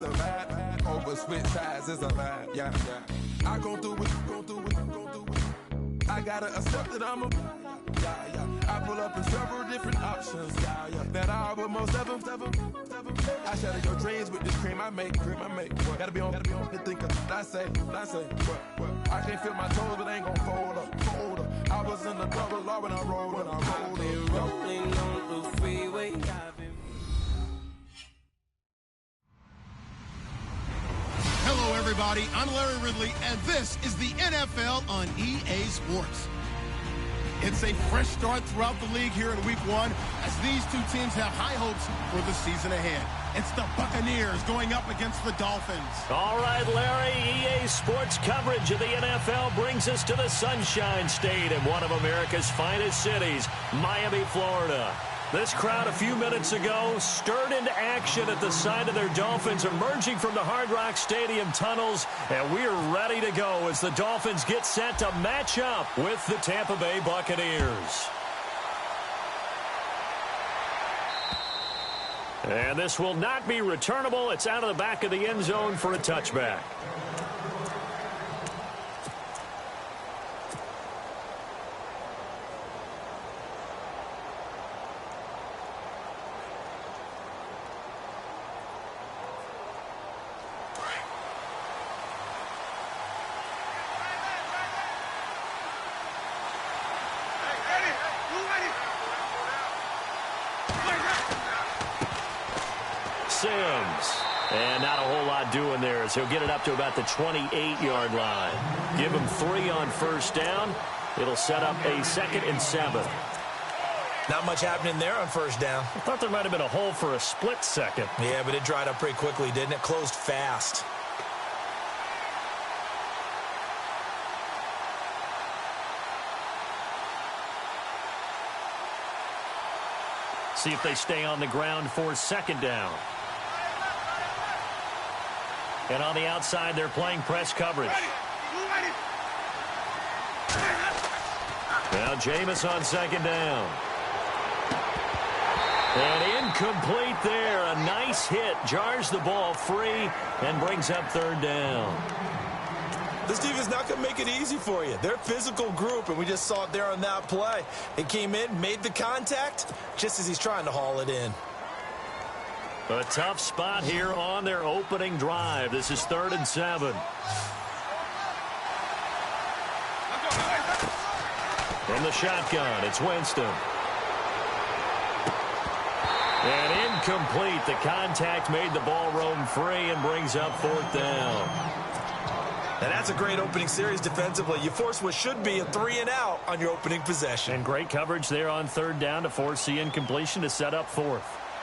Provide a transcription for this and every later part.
The vibe over switch sides is a vibe, yeah. I gon' do it, I gotta accept that I'm a, yeah. I pull up in several different options, yeah. That I will most ever. I shatter your dreams with this cream I make. Gotta be on the thinker. I say, what? I can't feel my toes, but ain't gon' fold up. I was in the double law when I rolled. I've been rolling on the freeway. Hello, everybody. I'm Larry Ridley, and this is the NFL on EA Sports. It's a fresh start throughout the league here in Week 1 as these two teams have high hopes for the season ahead. It's the Buccaneers going up against the Dolphins. All right, Larry, EA Sports coverage of the NFL brings us to the Sunshine State in one of America's finest cities, Miami, Florida. This crowd a few minutes ago stirred into action at the sight of their Dolphins emerging from the Hard Rock Stadium tunnels, and we're ready to go as the Dolphins get set to match up with the Tampa Bay Buccaneers. And this will not be returnable. It's out of the back of the end zone for a touchback. And not a whole lot doing there as he'll get it up to about the 28-yard line. Give him 3 on first down. It'll set up a 2nd and 7. Not much happening there on first down. I thought there might have been a hole for a split second. Yeah, but it dried up pretty quickly, didn't it? Closed fast. See if they stay on the ground for 2nd down. And on the outside, they're playing press coverage. Now Jameis on 2nd down. And incomplete there. A nice hit. Jars the ball free and brings up 3rd down. This team is not going to make it easy for you. They're a physical group, and we just saw it there on that play. They came in, made the contact, just as he's trying to haul it in. A tough spot here on their opening drive. This is 3rd and 7. From the shotgun, it's Winston. And incomplete. The contact made the ball roam free and brings up 4th down. Now that's a great opening series defensively. You force what should be a 3-and-out on your opening possession. And great coverage there on 3rd down to force the incompletion to set up 4th.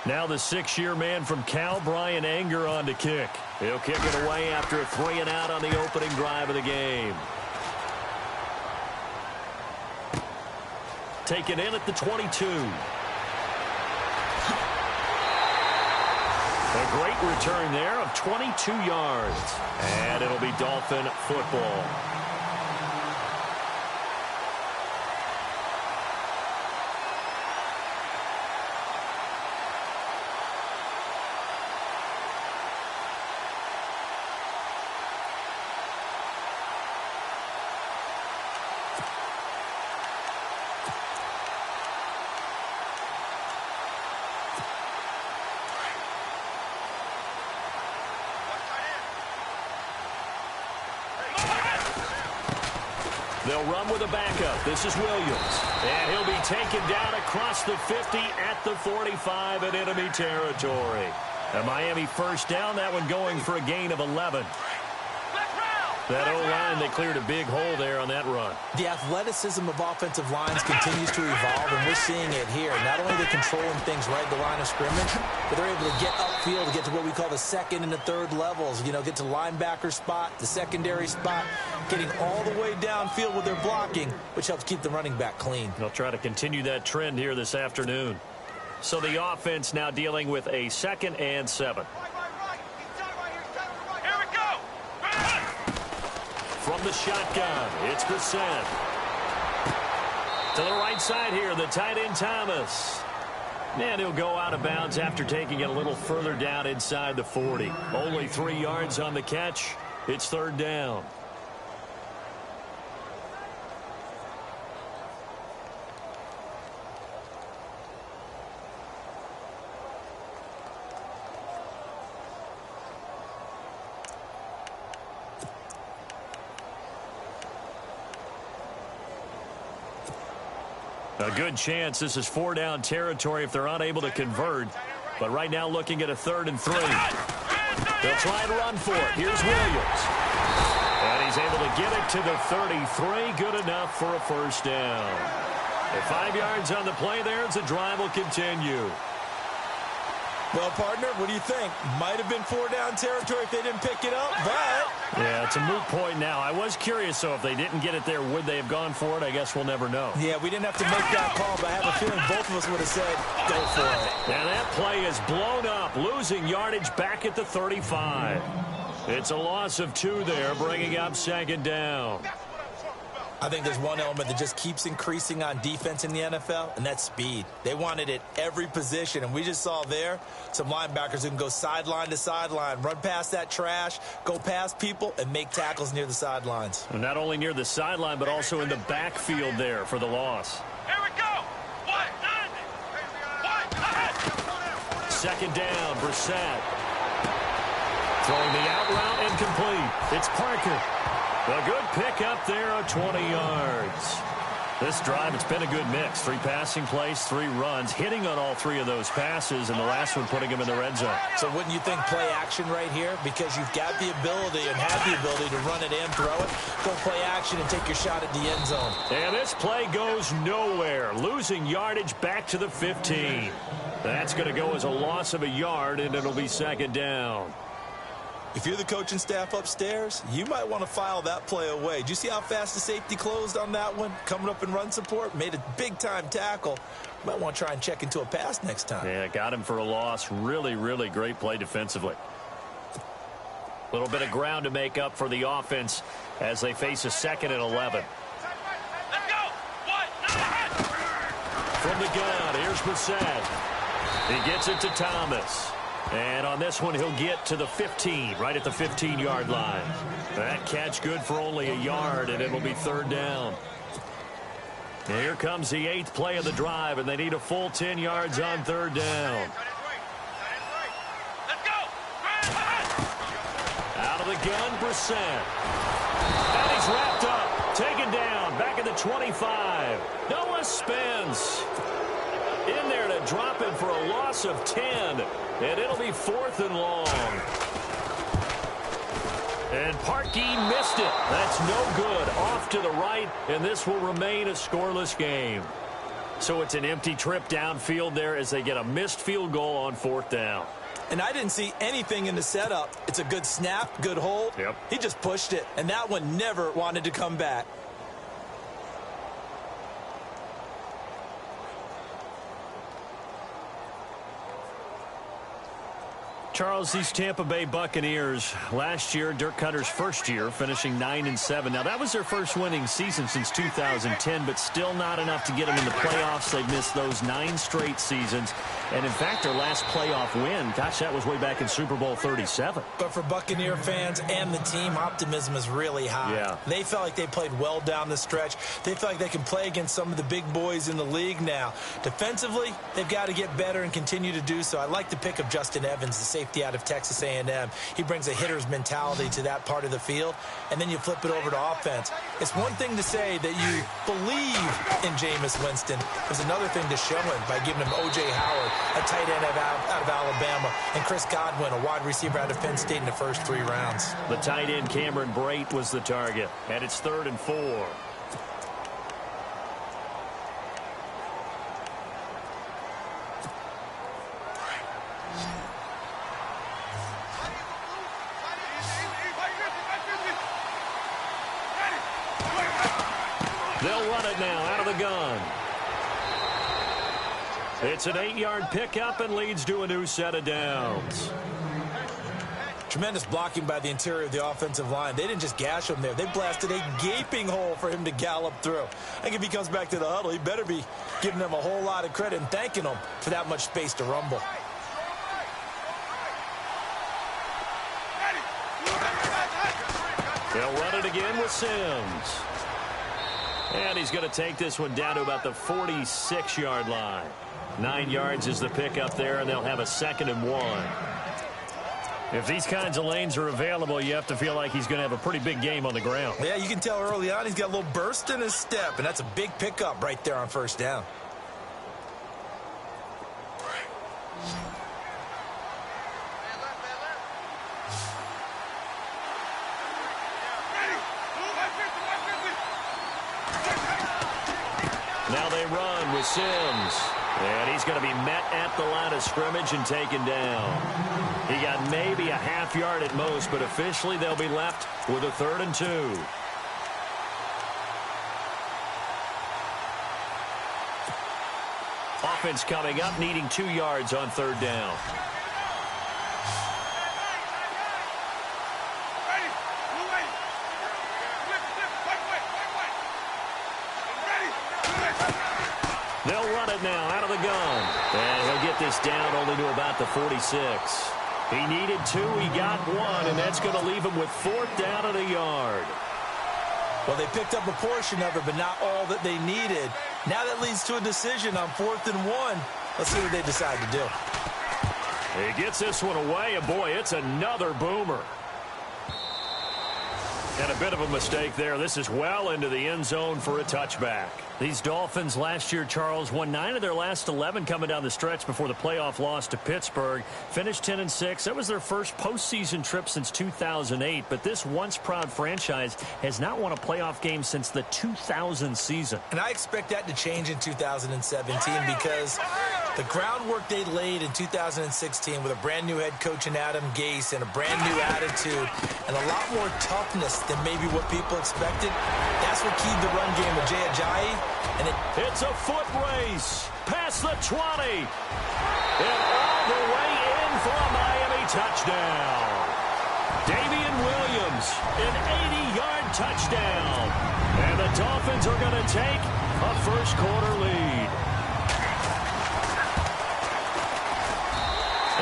Now the 6-year man from Cal, Brian Anger, on to kick. He'll kick it away after a 3-and-out on the opening drive of the game. Taken in at the 22. A great return there of 22 yards. And it'll be Dolphin football. They'll run with a backup. This is Williams. And he'll be taken down across the 50 at the 45 in enemy territory. A Miami first down, that one going for a gain of 11. That O-line, they cleared a big hole there on that run. The athleticism of offensive lines continues to evolve, and we're seeing it here. Not only are they controlling things right at the line of scrimmage, but they're able to get upfield to get to what we call the 2nd and the 3rd levels. You know, get to linebacker spot, the secondary spot, getting all the way downfield with their blocking, which helps keep the running back clean. They'll try to continue that trend here this afternoon. So the offense now dealing with a 2nd and 7. From the shotgun, it's Brissett. To the right side here, the tight end Thomas. And he'll go out of bounds after taking it a little further down inside the 40. Only 3 yards on the catch. It's third down. A good chance this is 4-down territory if they're unable to convert. But right now looking at a 3rd and 3. They'll try and run for it. Here's Williams. And he's able to get it to the 33. Good enough for a first down. At 5 yards on the play there as the drive will continue. Well, partner, what do you think? Might have been 4-down territory if they didn't pick it up, but... Yeah, it's a moot point now. I was curious, so if they didn't get it there, would they have gone for it? I guess we'll never know. Yeah, we didn't have to make that call, but I have a feeling both of us would have said, go for it. And that play is blown up, losing yardage back at the 35. It's a loss of 2 there, bringing up 2nd down. I think there's one element that just keeps increasing on defense in the NFL, and that's speed. They want it at every position, and we just saw there some linebackers who can go sideline to sideline, run past that trash, go past people, and make tackles near the sidelines. And not only near the sideline, but also in the backfield there for the loss. Here we go. 2nd down, Brissett. Throwing the out route incomplete. It's Parker. A good pickup there of 20 yards. This drive, it's been a good mix. 3 passing plays, 3 runs, hitting on all 3 of those passes, and the last one putting him in the red zone. So wouldn't you think play action right here? Because you've got the ability and have the ability to run it and throw it. Go play action and take your shot at the end zone. And this play goes nowhere. Losing yardage back to the 15. That's going to go as a loss of a yard, and it'll be 2nd down. If you're the coaching staff upstairs, you might want to file that play away. Did you see how fast the safety closed on that one? Coming up in run support, made a big-time tackle. Might want to try and check into a pass next time. Yeah, got him for a loss. Really, really great play defensively. A little bit of ground to make up for the offense as they face a 2nd and 11. Let's go. From the gun, here's Brissett. He gets it to Thomas. And on this one, he'll get to the 15, right at the 15-yard line. That catch good for only a yard, and it'll be 3rd down. And here comes the 8th play of the drive, and they need a full 10 yards on 3rd down. Let's go. Out of the gun, Brissett. And he's wrapped up, taken down, back at the 25. Noah spins. In there to drop him for a loss of 10. And it'll be 4th and long. And Parkey missed it. That's no good. Off to the right, and this will remain a scoreless game. So it's an empty trip downfield there as they get a missed field goal on 4th down. And I didn't see anything in the setup. It's a good snap, good hold. Yep. He just pushed it, and that one never wanted to come back. Charles, these Tampa Bay Buccaneers, last year, Dirk Cutter's first year, finishing 9-7. Now, that was their first winning season since 2010, but still not enough to get them in the playoffs. They've missed those 9 straight seasons. And, in fact, their last playoff win, gosh, that was way back in Super Bowl 37. But for Buccaneer fans and the team, optimism is really high. Yeah. They felt like they played well down the stretch. They feel like they can play against some of the big boys in the league now. Defensively, they've got to get better and continue to do so. I like the pick of Justin Evans, the safety out of Texas A&M. He brings a hitter's mentality to that part of the field, and then you flip it over to offense. It's one thing to say that you believe in Jameis Winston. There's another thing to show him by giving him O.J. Howard, a tight end out of Alabama, and Chris Godwin, a wide receiver out of Penn State in the first 3 rounds. The tight end Cameron Brate was the target, and it's 3rd and 4. They'll run it now out of the gun. It's an 8-yard pickup and leads to a new set of downs. Tremendous blocking by the interior of the offensive line. They didn't just gash him there. They blasted a gaping hole for him to gallop through. I think if he comes back to the huddle, he better be giving them a whole lot of credit and thanking them for that much space to rumble. They'll run it again with Sims. And he's going to take this one down to about the 46-yard line. 9 yards is the pickup there, and they'll have a 2nd and 1. If these kinds of lanes are available, you have to feel like he's going to have a pretty big game on the ground. Yeah, you can tell early on he's got a little burst in his step, and that's a big pickup right there on 1st down. Now they run with Sims. And he's going to be met at the line of scrimmage and taken down. He got maybe a half yard at most, but officially they'll be left with a 3rd and 2. Offense coming up, needing 2 yards on 3rd down. They'll run it now out of the gun. And he'll get this down only to about the 46. He needed 2, he got 1, and that's going to leave him with 4th down and a yard. Well, they picked up a portion of it, but not all that they needed. Now that leads to a decision on 4th and 1. Let's see what they decide to do. He gets this one away, and boy, it's another boomer. And a bit of a mistake there. This is well into the end zone for a touchback. These Dolphins last year, Charles, won 9 of their last 11 coming down the stretch before the playoff loss to Pittsburgh. Finished 10-6. That was their first postseason trip since 2008. But this once-proud franchise has not won a playoff game since the 2000 season. And I expect that to change in 2017 because the groundwork they laid in 2016 with a brand-new head coach in Adam Gase and a brand-new attitude and a lot more toughness than maybe what people expected, that's what keyed the run game with Ajayi. And it's a foot race past the 20 and all the way in for a Miami touchdown. Damian Williams, an 80-yard touchdown. And the Dolphins are going to take a first-quarter lead.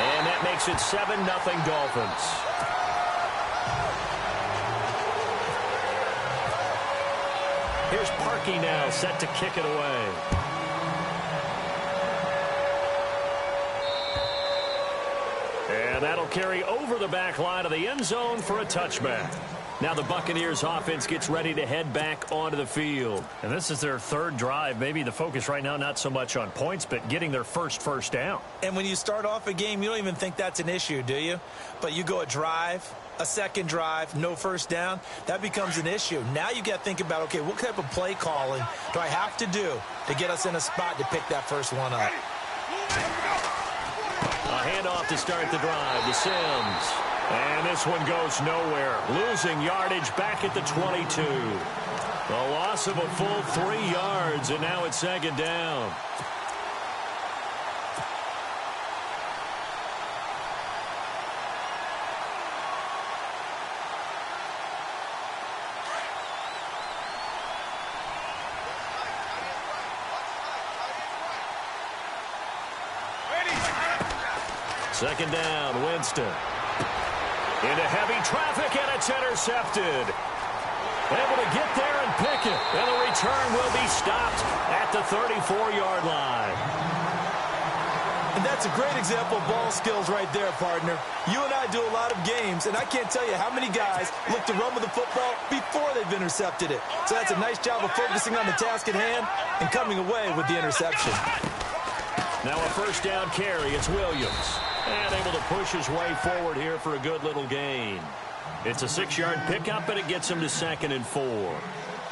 And that makes it 7-0 Dolphins. Here's Parkey now, set to kick it away. And that'll carry over the back line of the end zone for a touchback. Now the Buccaneers offense gets ready to head back onto the field. And this is their 3rd drive. Maybe the focus right now not so much on points, but getting their first down. And when you start off a game, you don't even think that's an issue, do you? But you go a drive, a 2nd drive, no first down, that becomes an issue. Now you got to think about, okay, what type of play calling do I have to do to get us in a spot to pick that first one up? A handoff to start the drive to Sims. And this one goes nowhere. Losing yardage back at the 22. The loss of a full 3 yards, and now it's 2nd down. Second down, Winston. Into heavy traffic, and it's intercepted. Able to get there and pick it. And the return will be stopped at the 34-yard line. And that's a great example of ball skills right there, partner. You and I do a lot of games, and I can't tell you how many guys look to run with the football before they've intercepted it. So that's a nice job of focusing on the task at hand and coming away with the interception. Now a first down carry. It's Williams. And able to push his way forward here for a good little gain. It's a 6-yard pickup, and it gets him to 2nd and 4.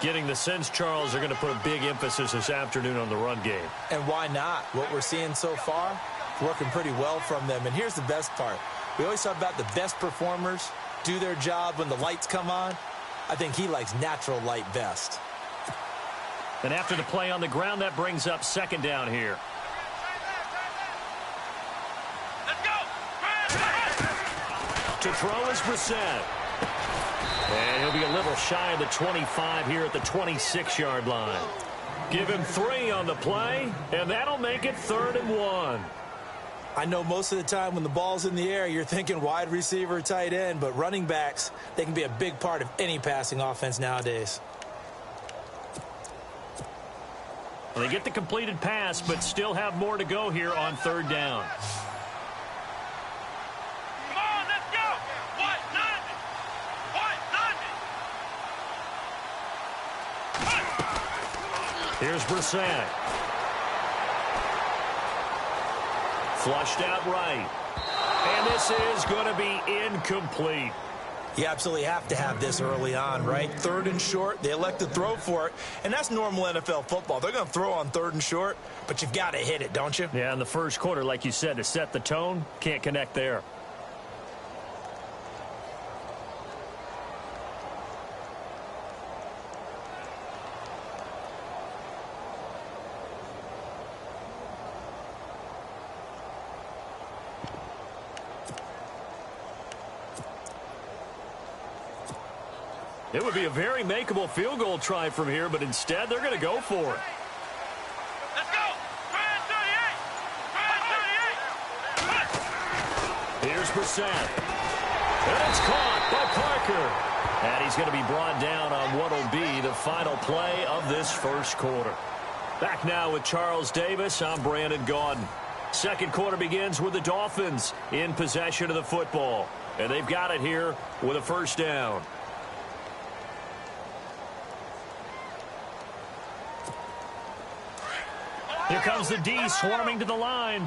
Getting the sense, Charles, are going to put a big emphasis this afternoon on the run game. And why not? What we're seeing so far, working pretty well from them. And here's the best part. We always talk about the best performers do their job when the lights come on. I think he likes natural light best. And after the play on the ground, that brings up 2nd down here. To throw is Brissett. And he'll be a little shy of the 25 here at the 26-yard line. Give him 3 on the play, and that'll make it 3rd and 1. I know most of the time when the ball's in the air, you're thinking wide receiver, tight end, but running backs, they can be a big part of any passing offense nowadays. Well, they get the completed pass, but still have more to go here on 3rd down. Come on, let's go. What? Nothing. What? Nothing. Here's Brissett. Flushed out right. And this is going to be incomplete. You absolutely have to have this early on, right? 3rd and short, they elect to throw for it, and that's normal NFL football. They're going to throw on 3rd and short, but you've got to hit it, don't you? Yeah, in the first quarter, like you said, to set the tone, can't connect there. It would be a very makeable field goal try from here, but instead they're going to go for it. Let's go. Try 38. Here's Brissett. And it's caught by Parker. And he's going to be brought down on what will be the final play of this first quarter. Back now with Charles Davis. I'm Brandon Gaudin. Second quarter begins with the Dolphins in possession of the football. And they've got it here with a 1st down. Here comes the D swarming to the line.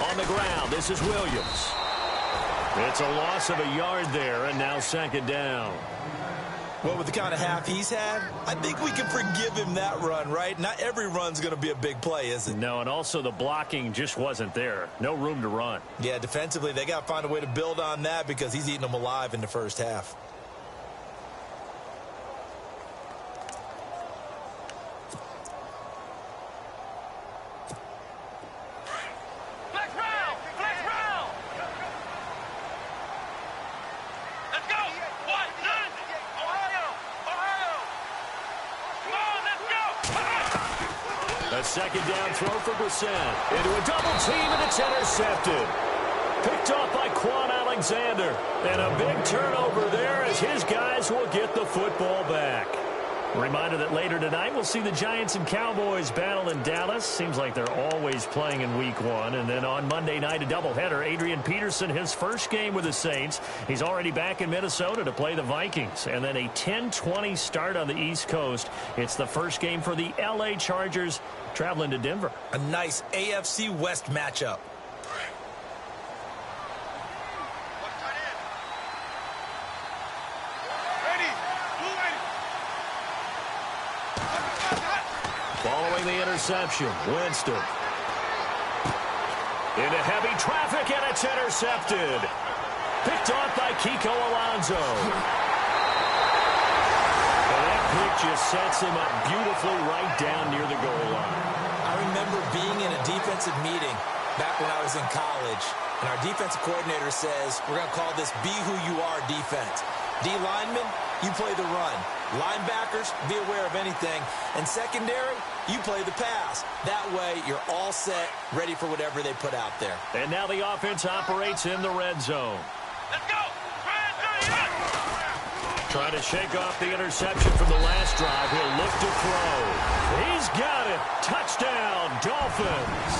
On the ground, this is Williams. It's a loss of a yard there, and now 2nd down. Well, with the kind of half he's had, I think we can forgive him that run, right? Not every run's going to be a big play, is it? No, and also the blocking just wasn't there. No room to run. Yeah, defensively, they got to find a way to build on that because he's eating them alive in the first half. Second down throw for Brissett. Into a double team, and it's intercepted. Picked off by Quan Alexander. And a big turnover there as his guys will get the football back. Reminder that later tonight we'll see the Giants and Cowboys battle in Dallas. Seems like they're always playing in week 1. And then on Monday night, a doubleheader. Adrian Peterson, his first game with the Saints. He's already back in Minnesota to play the Vikings. And then a 10-20 start on the East Coast. It's the first game for the L.A. Chargers traveling to Denver. A nice AFC West matchup. Following the interception, Winston. Into heavy traffic, and it's intercepted. Picked off by Kiko Alonso. And that pick just sets him up beautifully right down near the goal line. I remember being in a defensive meeting back when I was in college, and our defensive coordinator says, we're going to call this Be Who You Are defense. D linemen, you play the run. Linebackers, be aware of anything. And secondary, you play the pass. That way, you're all set, ready for whatever they put out there. And now the offense operates in the red zone. Let's go. Trying to shake off the interception from the last drive. He'll look to throw. He's got it. Touchdown, Dolphins.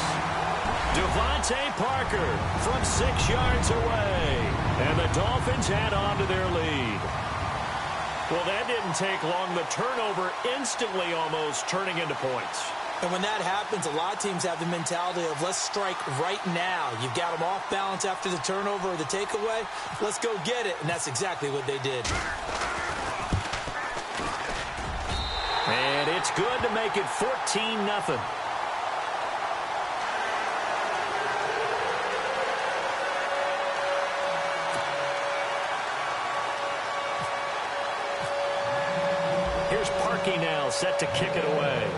Devontae Parker from 6 yards away. And the Dolphins add on to their lead. Well, that didn't take long. The turnover instantly almost turning into points. And when that happens, a lot of teams have the mentality of let's strike right now. You've got them off balance after the turnover or the takeaway. Let's go get it. And that's exactly what they did. And it's good to make it 14-0. Here's Parkey now, set to kick it away.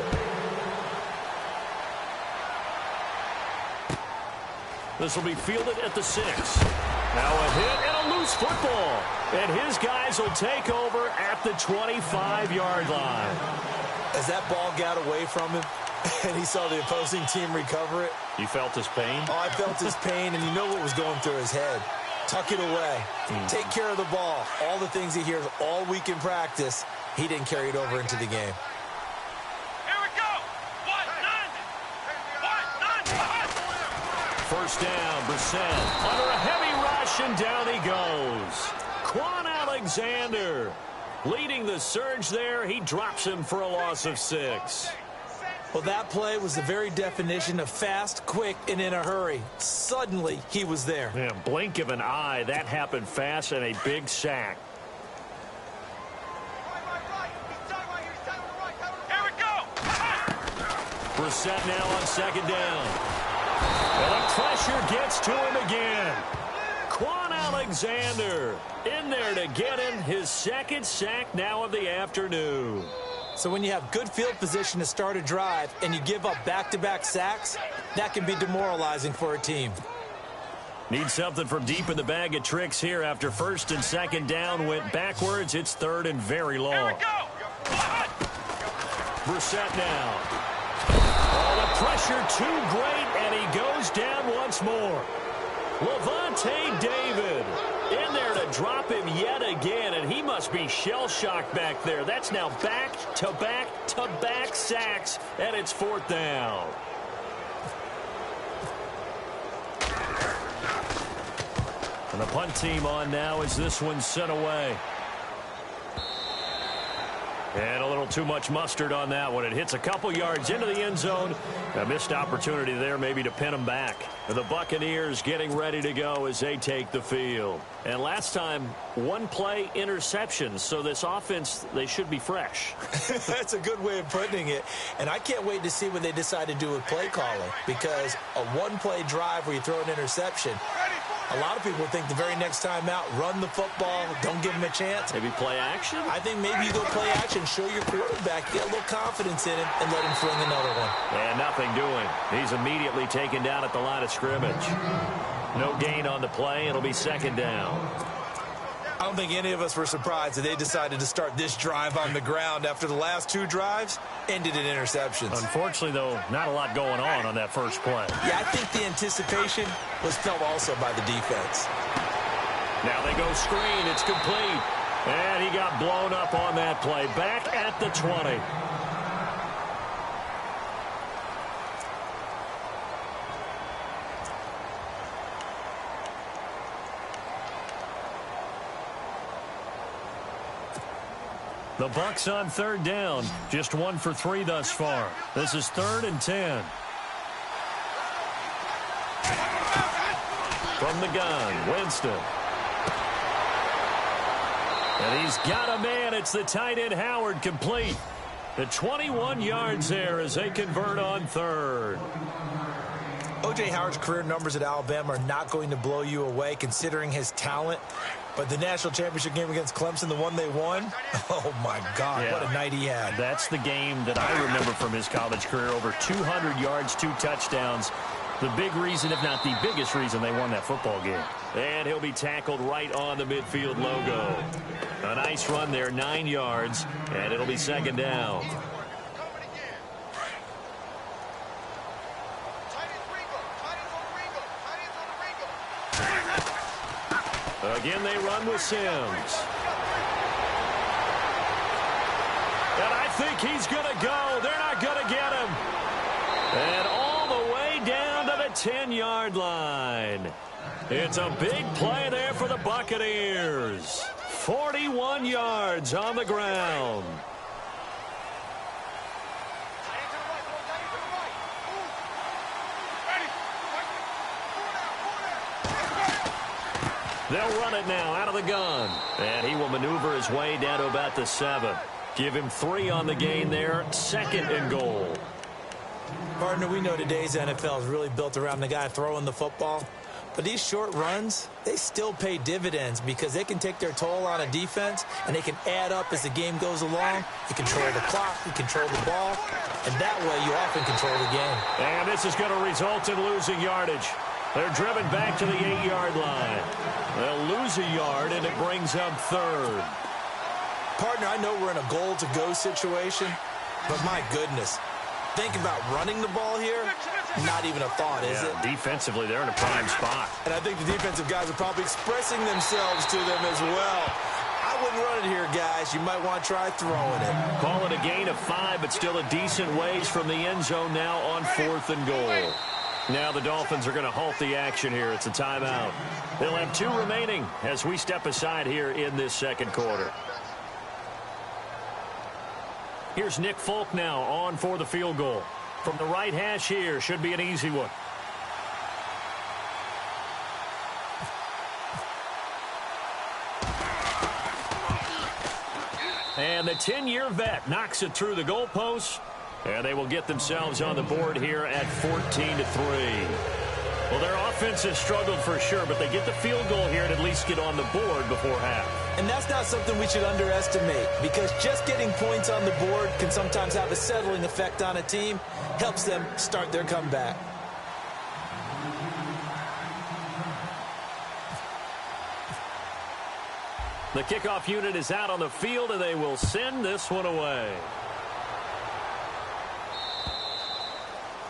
This will be fielded at the 6. Now a hit and a loose football. And his guys will take over at the 25-yard line. As that ball got away from him and he saw the opposing team recover it. You felt his pain? Oh, I felt his pain, and you know what was going through his head. Tuck it away. Take care of the ball. All the things he hears all week in practice, he didn't carry it over into the game. Here we go. First down, Brissett under a heavy rush, and down he goes. Quan Alexander leading the surge there. He drops him for a loss of 6. Well, that play was the very definition of fast, quick, and in a hurry. Suddenly, he was there. Yeah, blink of an eye. That happened fast, and a big sack. Here we go. Brissett now on second down. And the pressure gets to him again. Quan Alexander in there to get him his second sack now of the afternoon. So when you have good field position to start a drive and you give up back-to-back sacks, that can be demoralizing for a team. Need something from deep in the bag of tricks here after first and second down went backwards. It's third and very long. Here we go. Brissett now. Oh, the pressure too great, and he goes down once more. Levante David in there to drop him yet again, and he must be shell-shocked back there. That's now back-to-back-to-back sacks, and it's fourth down. And the punt team on now as this one's sent away. And a little too much mustard on that one. It hits a couple yards into the end zone. A missed opportunity there maybe to pin them back. The Buccaneers getting ready to go as they take the field. And last time, one play interception. So this offense, they should be fresh. That's a good way of putting it. And I can't wait to see what they decide to do with play calling. Because a one-play drive where you throw an interception, a lot of people think the very next time out, run the football, don't give him a chance. Maybe play action? I think maybe you go play action, show your quarterback, get a little confidence in him, and let him fling another one. And nothing doing. He's immediately taken down at the line of scrimmage. No gain on the play. It'll be second down. I don't think any of us were surprised that they decided to start this drive on the ground after the last two drives ended in interceptions. Unfortunately, though, not a lot going on that first play. Yeah, I think the anticipation was felt also by the defense. Now they go screen. It's complete. And he got blown up on that play. Back at the 20. The Bucs on third down. Just 1 for 3 thus far. This is 3rd and 10. From the gun, Winston. And he's got a man. It's the tight end Howard, complete. The 21 yards there as they convert on third. O.J. Howard's career numbers at Alabama are not going to blow you away considering his talent. But the national championship game against Clemson, the one they won, oh, my God, yeah. What a night he had. That's the game that I remember from his college career. Over 200 yards, 2 touchdowns. The big reason, if not the biggest reason, they won that football game. And he'll be tackled right on the midfield logo. A nice run there, 9 yards, and it'll be second down. Again, they run with Sims. And I think he's going to go. They're not going to get him. And all the way down to the 10-yard line. It's a big play there for the Buccaneers. 41 yards on the ground. They'll run it now out of the gun. And he will maneuver his way down to about the 7. Give him 3 on the gain there. 2nd and goal. Partner, we know today's NFL is really built around the guy throwing the football. But these short runs, they still pay dividends because they can take their toll on a defense and they can add up as the game goes along. You control the clock, you control the ball, and that way you often control the game. And this is going to result in losing yardage. They're driven back to the 8-yard line. They'll lose a yard, and it brings up third. Partner, I know we're in a goal-to-go situation, but my goodness, think about running the ball here. Not even a thought, is it? Defensively, they're in a prime spot. And I think the defensive guys are probably expressing themselves to them as well. I wouldn't run it here, guys. You might want to try throwing it. Call it a gain of 5, but still a decent ways from the end zone now on 4th and goal. Now the Dolphins are going to halt the action here. It's a timeout. They'll have 2 remaining as we step aside here in this second quarter. Here's Nick Folk now on for the field goal. From the right hash here, should be an easy one. And the 10-year vet knocks it through the goalpost, and they will get themselves on the board here at 14-3. Well, their offense has struggled for sure, but they get the field goal here and at least get on the board before half. And that's not something we should underestimate, because just getting points on the board can sometimes have a settling effect on a team. Helps them start their comeback. The kickoff unit is out on the field, and they will send this one away.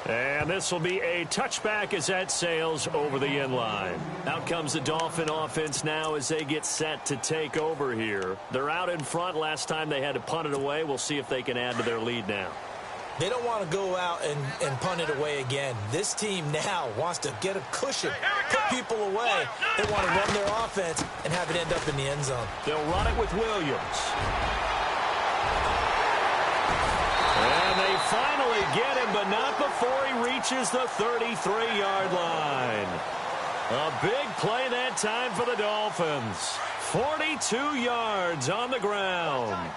And this will be a touchback as that sails over the end line. Out comes the Dolphin offense now as they get set to take over here. They're out in front. Last time they had to punt it away. We'll see if they can add to their lead now. They don't want to go out and punt it away again. This team now wants to get a cushion, put people away. They want to run their offense and have it end up in the end zone. They'll run it with Williams. And they finally get him, but not before he reaches the 33-yard line. A big play that time for the Dolphins. 42 yards on the ground.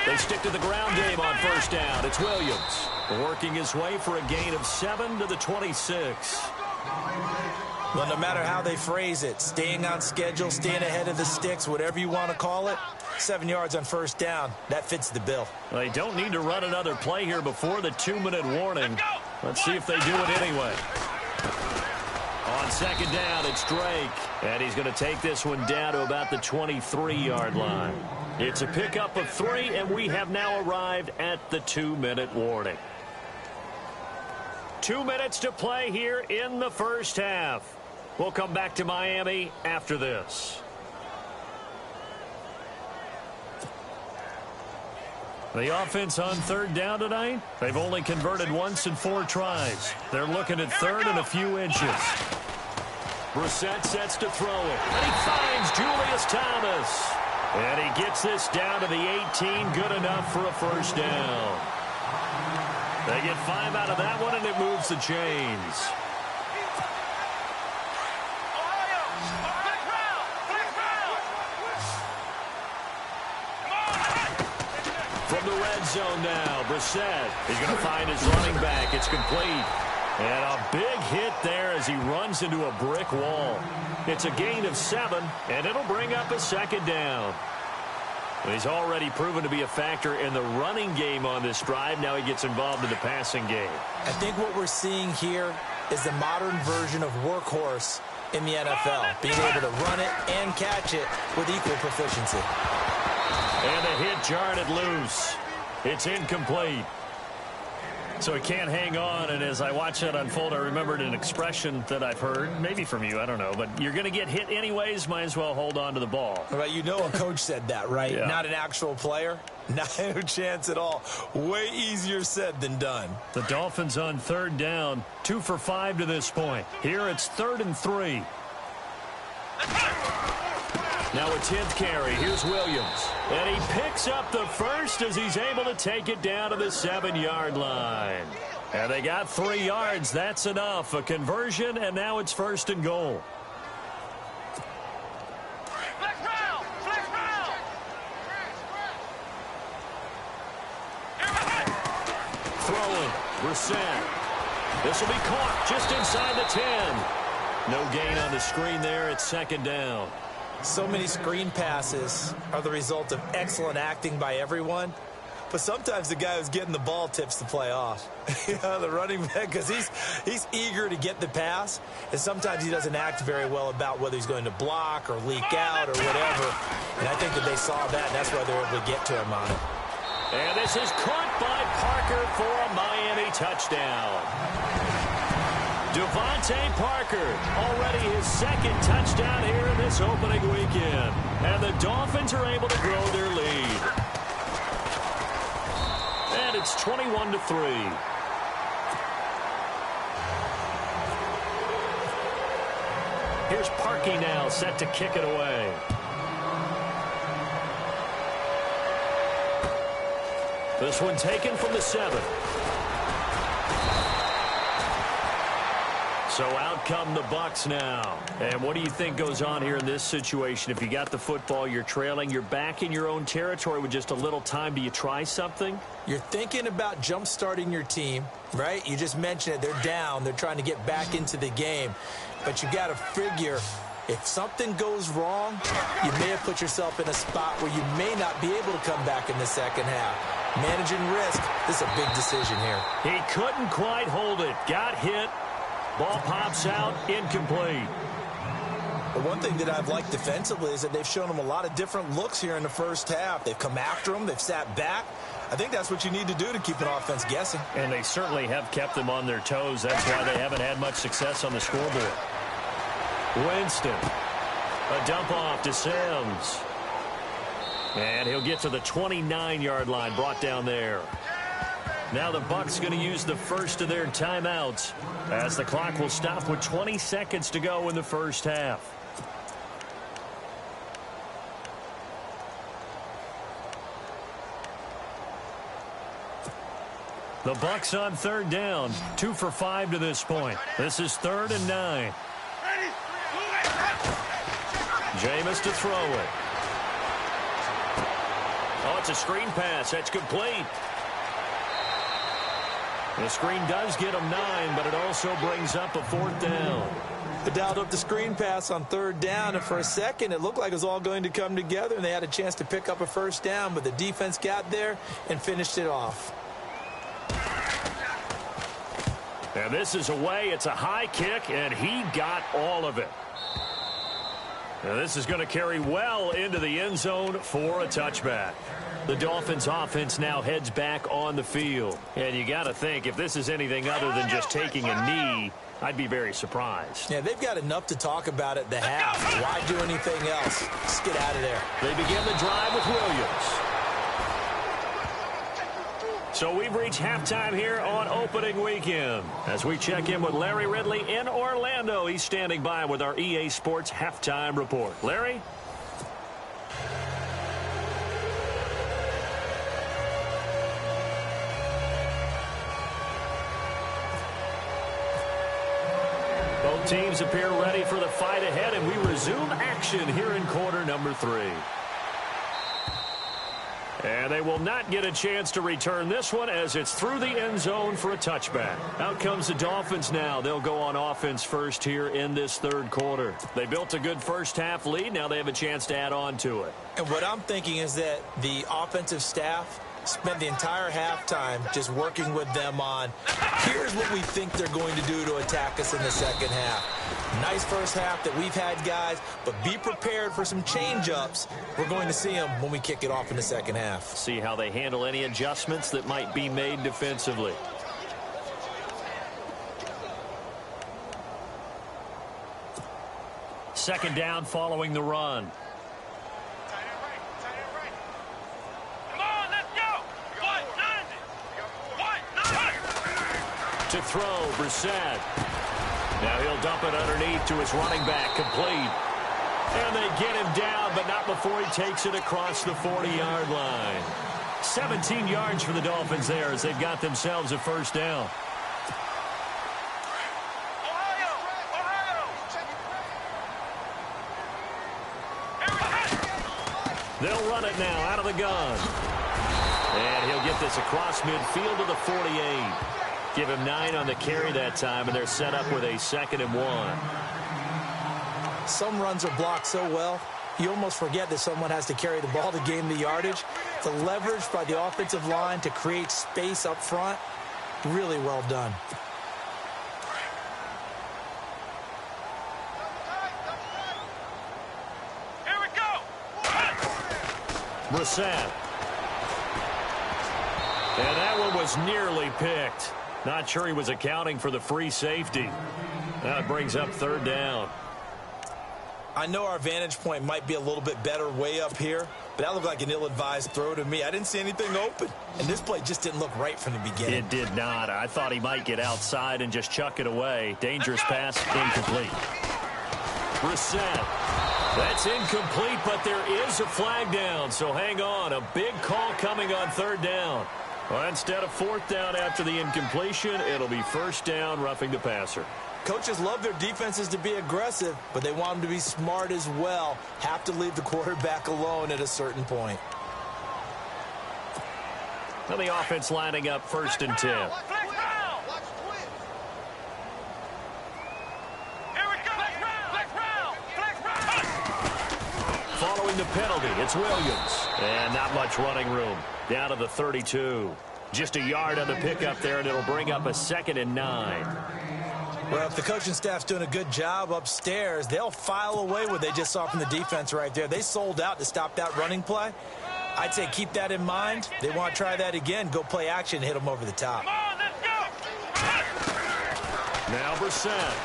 They stick to the ground game on first down. It's Williams working his way for a gain of 7 to the 26. Well, no matter how they phrase it, staying on schedule, staying ahead of the sticks, whatever you want to call it, 7 yards on first down, that fits the bill. They don't need to run another play here before the 2-minute warning. Let's see if they do it anyway. On second down, it's Drake. And he's going to take this one down to about the 23-yard line. It's a pickup of 3, and we have now arrived at the 2-minute warning. 2 minutes to play here in the first half. We'll come back to Miami after this. The offense on third down tonight, they've only converted once in 4 tries. They're looking at third and a few inches. Brissett sets to throw it, and he finds Julius Thomas. And he gets this down to the 18, good enough for a first down. They get 5 out of that one, and it moves the chains. From the red zone now, Brissett is going to find his running back. It's complete. And a big hit there as he runs into a brick wall. It's a gain of 7, and it'll bring up a second down. He's already proven to be a factor in the running game on this drive. Now he gets involved in the passing game. I think what we're seeing here is the modern version of workhorse in the NFL, being able to run it and catch it with equal proficiency. And the hit jarred it loose. It's incomplete. So he can't hang on, and as I watch that unfold, I remembered an expression that I've heard, maybe from you, I don't know, but you're going to get hit anyways, might as well hold on to the ball. Well, you know a coach said that, right? Yeah. Not an actual player? No chance at all. Way easier said than done. The Dolphins on third down, 2 for 5 to this point. Here it's 3rd and 3. Now a 10th carry. Here's Williams. And he picks up the first as he's able to take it down to the 7-yard line. And they got 3 yards. That's enough. A conversion, and now it's 1st and goal. Throwing. Brissett. This will be caught just inside the 10. No gain on the screen there. It's 2nd down. So many screen passes are the result of excellent acting by everyone. But sometimes the guy who's getting the ball tips the play off. The running back, because he's eager to get the pass, and sometimes he doesn't act very well about whether he's going to block or leak out or whatever. And I think that they saw that, and that's why they were able to get to him on it. And this is caught by Parker for a Miami touchdown. Devontae Parker, already his second touchdown here in this opening weekend. And the Dolphins are able to grow their lead. And it's 21-3. Here's Parkey now, set to kick it away. This one taken from the 7. So out come the Bucs now. And what do you think goes on here in this situation? If you got the football, you're trailing, you're back in your own territory with just a little time. Do you try something? You're thinking about jump-starting your team, right? You just mentioned it. They're down. They're trying to get back into the game. But you got to figure, if something goes wrong, you may have put yourself in a spot where you may not be able to come back in the second half. Managing risk, this is a big decision here. He couldn't quite hold it. Got hit. Ball pops out, incomplete. The one thing that I've liked defensively is that they've shown him a lot of different looks here in the first half. They've come after him. They've sat back. I think that's what you need to do to keep an offense guessing. And they certainly have kept them on their toes. That's why they haven't had much success on the scoreboard. Winston. A dump off to Sims. And he'll get to the 29-yard line, brought down there. Now the Bucs going to use the first of their timeouts as the clock will stop with 20 seconds to go in the first half. The Bucs on third down, 2 for 5 to this point. This is 3rd and 9. Jameis to throw it. Oh, it's a screen pass. That's complete. The screen does get him 9, but it also brings up a 4th down. They dialed up the screen pass on 3rd down, and for a second it looked like it was all going to come together, and they had a chance to pick up a first down, but the defense got there and finished it off. And this is away. It's a high kick, and he got all of it. Now this is going to carry well into the end zone for a touchback. The Dolphins offense now heads back on the field. And you got to think, if this is anything other than just taking a knee, I'd be very surprised. Yeah, they've got enough to talk about at the half. Why do anything else? Just get out of there. They begin the drive with Williams. So we've reached halftime here on opening weekend. As we check in with Larry Ridley in Orlando, he's standing by with our EA Sports halftime report. Larry? Both teams appear ready for the fight ahead, and we resume action here in quarter number 3. And they will not get a chance to return this one as it's through the end zone for a touchback. Out comes the Dolphins now. They'll go on offense first here in this 3rd quarter. They built a good first half lead. Now they have a chance to add on to it. And what I'm thinking is that the offensive staff spent the entire halftime just working with them on, here's what we think they're going to do to attack us in the second half. Nice first half that we've had, guys, but be prepared for some change-ups. We're going to see them when we kick it off in the second half. See how they handle any adjustments that might be made defensively. Second down following the run. To throw, Brissett. Now he'll dump it underneath to his running back, complete. And they get him down, but not before he takes it across the 40-yard line. 17 yards for the Dolphins there as they've got themselves a first down. They'll run it now out of the gun. And he'll get this across midfield to the 48. Give him 9 on the carry that time, and they're set up with a 2nd and 1. Some runs are blocked so well, you almost forget that someone has to carry the ball to gain the yardage. The leverage by the offensive line to create space up front, really well done. Here we go. Brissett. And that one was nearly picked. Not sure he was accounting for the free safety. That brings up third down. I know our vantage point might be a little bit better way up here, but that looked like an ill-advised throw to me. I didn't see anything open, and this play just didn't look right from the beginning. It did not. I thought he might get outside and just chuck it away. Dangerous pass, incomplete. Brissett. That's incomplete, but there is a flag down, so hang on. A big call coming on third down. Well, instead of fourth down after the incompletion, it'll be first down, roughing the passer. Coaches love their defenses to be aggressive, but they want them to be smart as well. Have to leave the quarterback alone at a certain point. Now the offense lining up first and 10. Here we go. Flex round. Following the penalty, it's Williams. And not much running room. Down to the 32. Just a yard on the pickup there, and it'll bring up a 2nd and 9. Well, if the coaching staff's doing a good job upstairs, they'll file away what they just saw from the defense right there. They sold out to stop that running play. I'd say keep that in mind. They want to try that again. Go play action, hit them over the top. Come on, let's go. Now Brissett.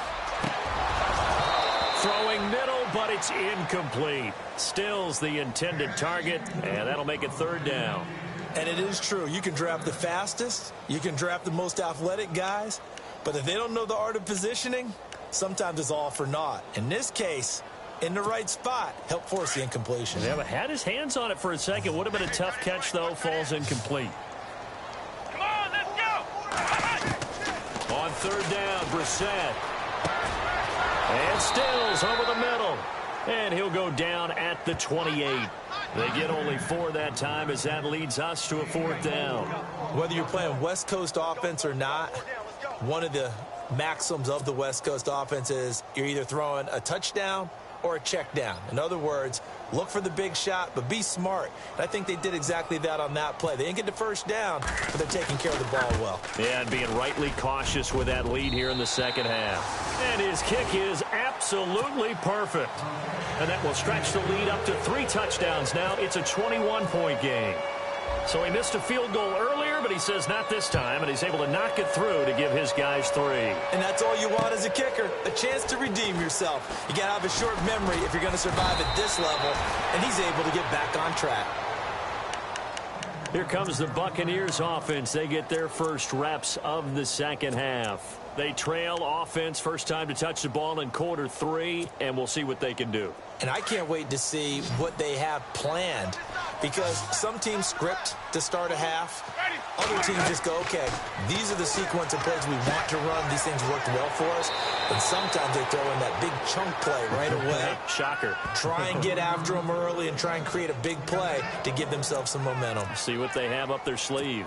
Throwing middle, but it's incomplete. Stills the intended target, and that'll make it third down. And it is true. You can draft the fastest. You can draft the most athletic guys. But if they don't know the art of positioning, sometimes it's all for naught. In this case, in the right spot, help force the incompletion. Yeah, but had his hands on it for a second. Would have been a tough catch, though. Falls incomplete. Come on, let's go. On third down, Brissett. And Stills over the middle. And he'll go down at the 28. They get only 4 that time as that leads us to a fourth down. Whether you're playing West Coast offense or not, one of the maxims of the West Coast offense is you're either throwing a touchdown or a check down. In other words, look for the big shot, but be smart. And I think they did exactly that on that play. They didn't get the first down, but they're taking care of the ball well. Yeah, and being rightly cautious with that lead here in the second half. And his kick is absolutely perfect. And that will stretch the lead up to 3 touchdowns now. It's a 21-point game. So he missed a field goal earlier, but he says not this time, and he's able to knock it through to give his guys 3. And that's all you want as a kicker, a chance to redeem yourself. You got to have a short memory if you're going to survive at this level, and he's able to get back on track. Here comes the Buccaneers offense. They get their first reps of the second half. They trail offense, first time to touch the ball in quarter 3, and we'll see what they can do. And I can't wait to see what they have planned, because some teams script to start a half. Other teams just go, okay, these are the sequence of plays we want to run. These things worked well for us. And sometimes they throw in that big chunk play right away. Shocker. Try and get after them early and try and create a big play to give themselves some momentum. See what they have up their sleeve.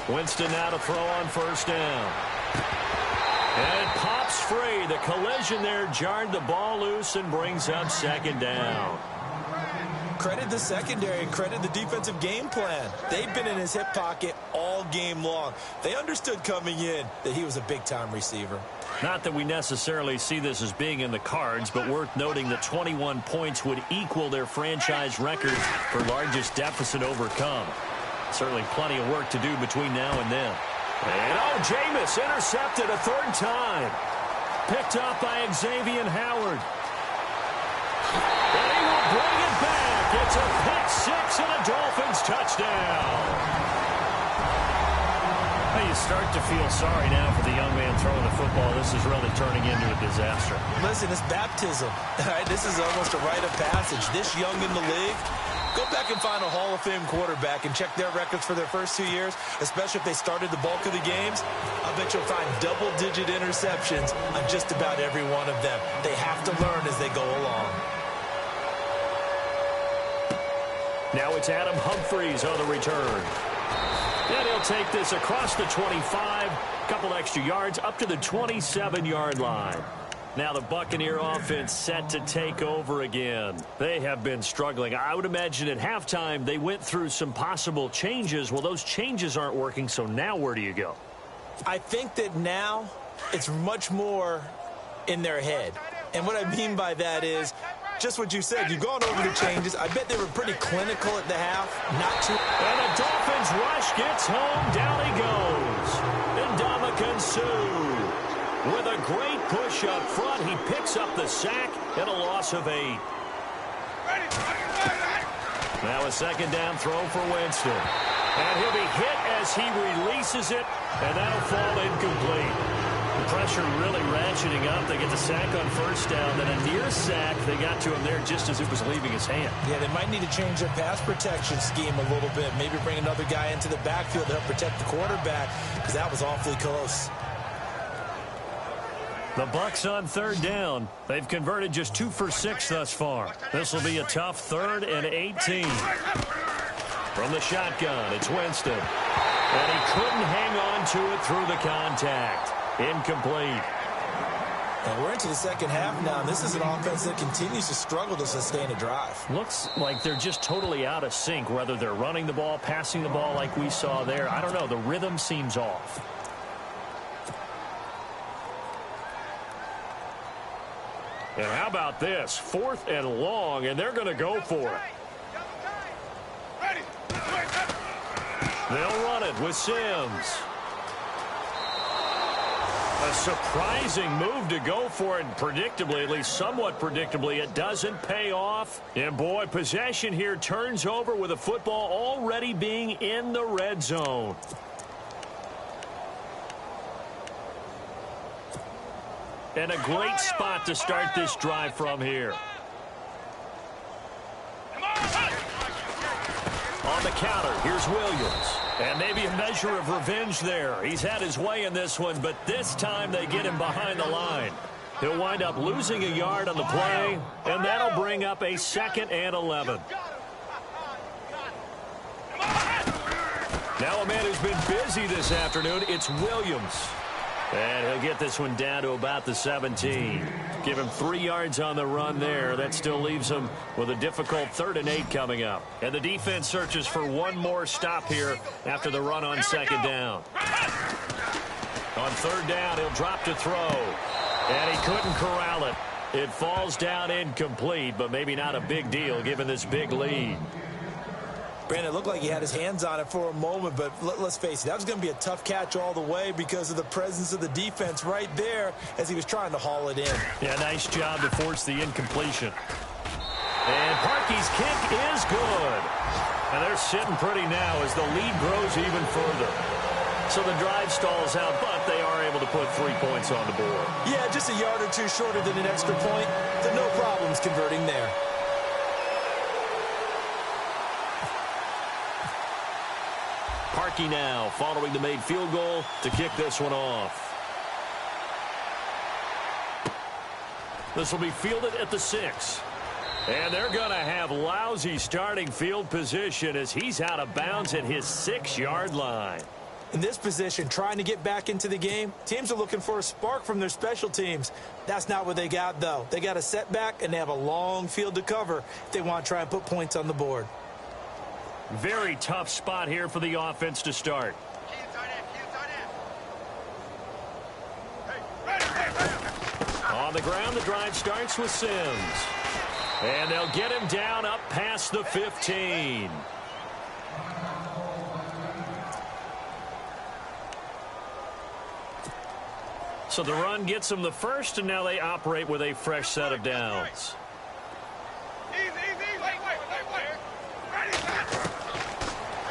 Winston now to throw on first down. And it pops free. The collision there jarred the ball loose and brings up second down. Credit the secondary and credit the defensive game plan. They've been in his hip pocket all game long. They understood coming in that he was a big-time receiver. Not that we necessarily see this as being in the cards, but worth noting that 21 points would equal their franchise record for largest deficit overcome. Certainly plenty of work to do between now and then. And Jameis intercepted a 3rd time. Picked up by Xavier Howard. And he will bring it back. It's a pick 6 and a Dolphins touchdown. Well, you start to feel sorry now for the young man throwing the football. This is really turning into a disaster. Listen, it's baptism. All right, this is almost a rite of passage. This young in the league, go back and find a Hall of Fame quarterback and check their records for their first 2 years, especially if they started the bulk of the games. I bet you'll find double-digit interceptions on just about every one of them. They have to learn as they go along. Now it's Adam Humphries on the return. And he'll take this across the 25, couple extra yards up to the 27-yard line. Now the Buccaneer offense set to take over again. They have been struggling. I would imagine at halftime they went through some possible changes. Well, those changes aren't working, so now where do you go? I think that now it's much more in their head. And what I mean by that is just what you said. You've gone over the changes. I bet they were pretty clinical at the half. Not too. And the Dolphins rush gets home. Down he goes. Ndamukong Suh. With a great push up front, he picks up the sack and a loss of 8. Now a second down throw for Winston. And he'll be hit as he releases it, and that'll fall incomplete. The pressure really ratcheting up. They get the sack on first down, then a near sack. They got to him there just as it was leaving his hand. Yeah, they might need to change their pass protection scheme a little bit. Maybe bring another guy into the backfield to help protect the quarterback, because that was awfully close. The Bucs on third down. They've converted just 2 for 6 thus far. This will be a tough 3rd and 18. From the shotgun, it's Winston. And he couldn't hang on to it through the contact. Incomplete. And we're into the second half now, and this is an offense that continues to struggle to sustain a drive. Looks like they're just totally out of sync, whether they're running the ball, passing the ball like we saw there. I don't know. The rhythm seems off. And how about this? 4th and long, and they're going to go for it. They'll run it with Sims. A surprising move to go for it, and predictably, at least somewhat predictably, it doesn't pay off. And boy, possession here turns over with a football already being in the red zone. And a great spot to start this drive from here. On the counter, here's Williams. And maybe a measure of revenge there. He's had his way in this one, but this time they get him behind the line. He'll wind up losing a yard on the play, and that'll bring up a 2nd and 11. Now a man who's been busy this afternoon, it's Williams. And he'll get this one down to about the 17. Give him 3 yards on the run there. That still leaves him with a difficult 3rd and 8 coming up. And the defense searches for one more stop here after the run on 2nd down. On 3rd down, he'll drop to throw. And he couldn't corral it. It falls down incomplete, but maybe not a big deal given this big lead. Brandon, it looked like he had his hands on it for a moment, but let's face it, that was going to be a tough catch all the way because of the presence of the defense right there as he was trying to haul it in. Yeah, nice job to force the incompletion. And Parkey's kick is good. And they're sitting pretty now as the lead grows even further. So the drive stalls out, but they are able to put 3 points on the board. Yeah, just a yard or 2 shorter than an extra point. So no problems converting there. Parkey now following the made field goal to kick this one off. This will be fielded at the 6. And they're going to have lousy starting field position as he's out of bounds at his 6-yard line. In this position, trying to get back into the game, teams are looking for a spark from their special teams. That's not what they got, though. They got a setback, and they have a long field to cover if they want to try and put points on the board. Very tough spot here for the offense to start. On the ground, the drive starts with Sims. And they'll get him down up past the 15. So the run gets them the first, and now they operate with a fresh set of downs.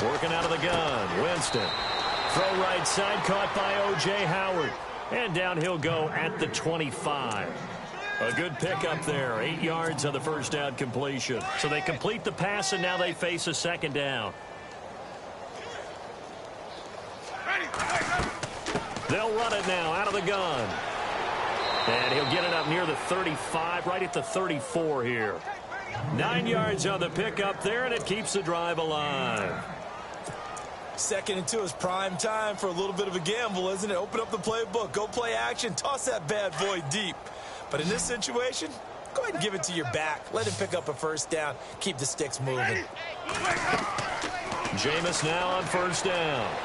Working out of the gun, Winston. Throw right side, caught by O.J. Howard. And down he'll go at the 25. A good pickup there, 8 yards on the first down completion. So they complete the pass, and now they face a 2nd down. They'll run it now out of the gun. And he'll get it up near the 35, right at the 34 here. 9 yards on the pickup there, and it keeps the drive alive. 2nd and 2 is prime time for a little bit of a gamble, isn't it? Open up the playbook, go play action, toss that bad boy deep. But in this situation, go ahead and give it to your back. Let him pick up a first down. Keep the sticks moving. Jameis now on 1st down.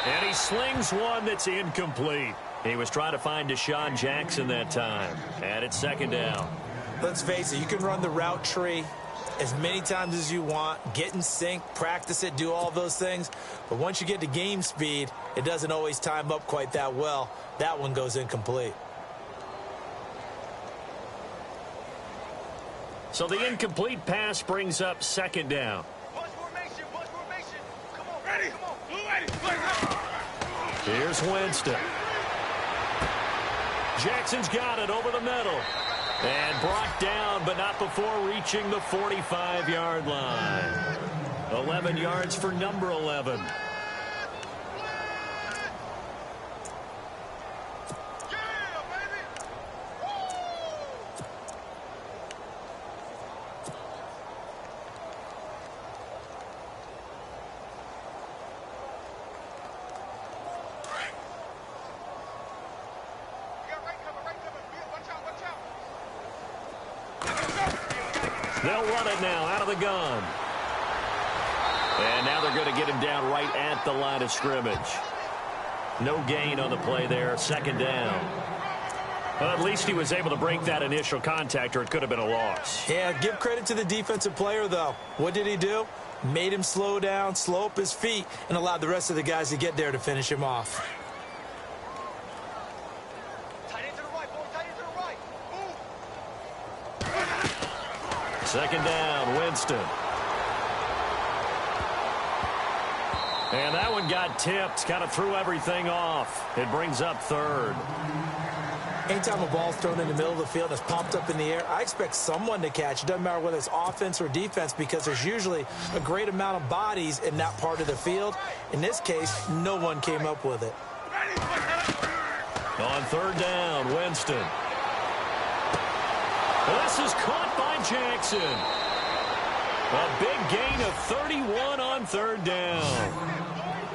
And he slings one that's incomplete. He was trying to find Deshaun Jackson that time. And it's 2nd down. Let's face it, you can run the route tree as many times as you want, get in sync, practice it, do all those things. But once you get to game speed, it doesn't always time up quite that well. That one goes incomplete. So the incomplete pass brings up 2nd down. Bunch formation. Come on, ready. Come on. Here's Winston. Jackson's got it over the middle. And brought down, but not before reaching the 45-yard line. 11 yards for number 11. They'll run it now out of the gun. And now they're going to get him down right at the line of scrimmage. No gain on the play there. 2nd down. Well, at least he was able to break that initial contact, or it could have been a loss. Yeah, give credit to the defensive player, though. What did he do? Made him slow down, slow up his feet, and allowed the rest of the guys to get there to finish him off. Tight end to the right, boy. Tight end to the right. Move. 2nd down, Winston. And that one got tipped, kind of threw everything off. It brings up 3rd. Anytime a ball's thrown in the middle of the field and it's popped up in the air, I expect someone to catch. It doesn't matter whether it's offense or defense, because there's usually a great amount of bodies in that part of the field. In this case, no one came up with it. On 3rd down, Winston. This is caught by Jackson. A big gain of 31 on 3rd down.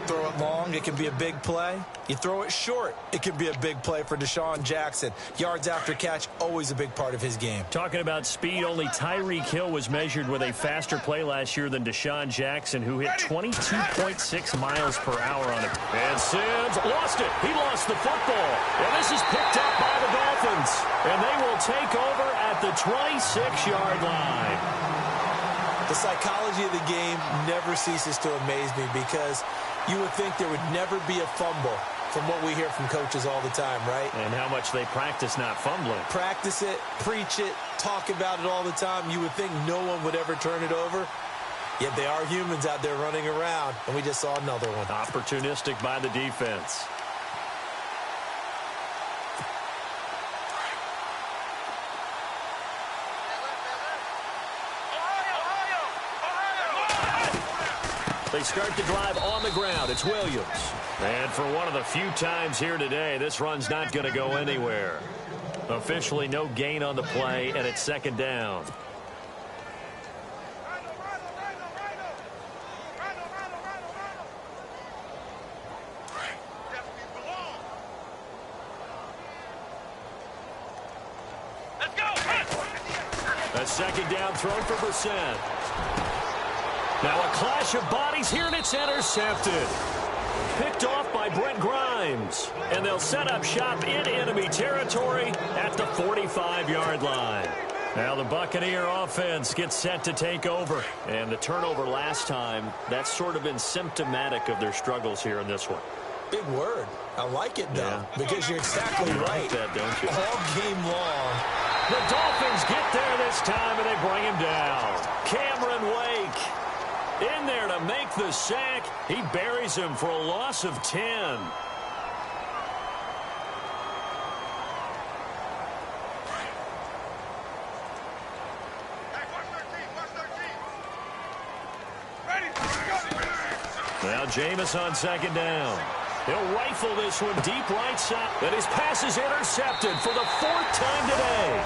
Throw it long, it can be a big play. You throw it short, it can be a big play for Deshaun Jackson. Yards after catch, always a big part of his game. Talking about speed, only Tyreek Hill was measured with a faster play last year than Deshaun Jackson, who hit 22.6 miles per hour on it. And Sims lost it. He lost the football. And this is picked up by the Dolphins. And they will take over at the 26-yard line. The psychology of the game never ceases to amaze me, because you would think there would never be a fumble from what we hear from coaches all the time, right? And how much they practice not fumbling. Practice it, preach it, talk about it all the time. You would think no one would ever turn it over. Yet they are humans out there running around, and we just saw another one. Opportunistic by the defense. They start the drive on the ground. It's Williams. And for one of the few times here today, this run's not going to go anywhere. Officially no gain on the play, and it's 2nd down. Let's go. A 2nd down throw for Brissett. Now a clash of bodies here, and it's intercepted. Picked off by Brent Grimes. And they'll set up shop in enemy territory at the 45-yard line. Now the Buccaneer offense gets set to take over. And the turnover last time, that's sort of been symptomatic of their struggles here in this one. Big word. I like it, though, because you're exactly right. Like that, don't you? All game long. The Dolphins get there this time, and they bring him down. Cameron Wake in there to make the sack. He buries him for a loss of 10. Now Jameis on 2nd down. He'll rifle this one deep right side. And his pass is intercepted for the 4th time today.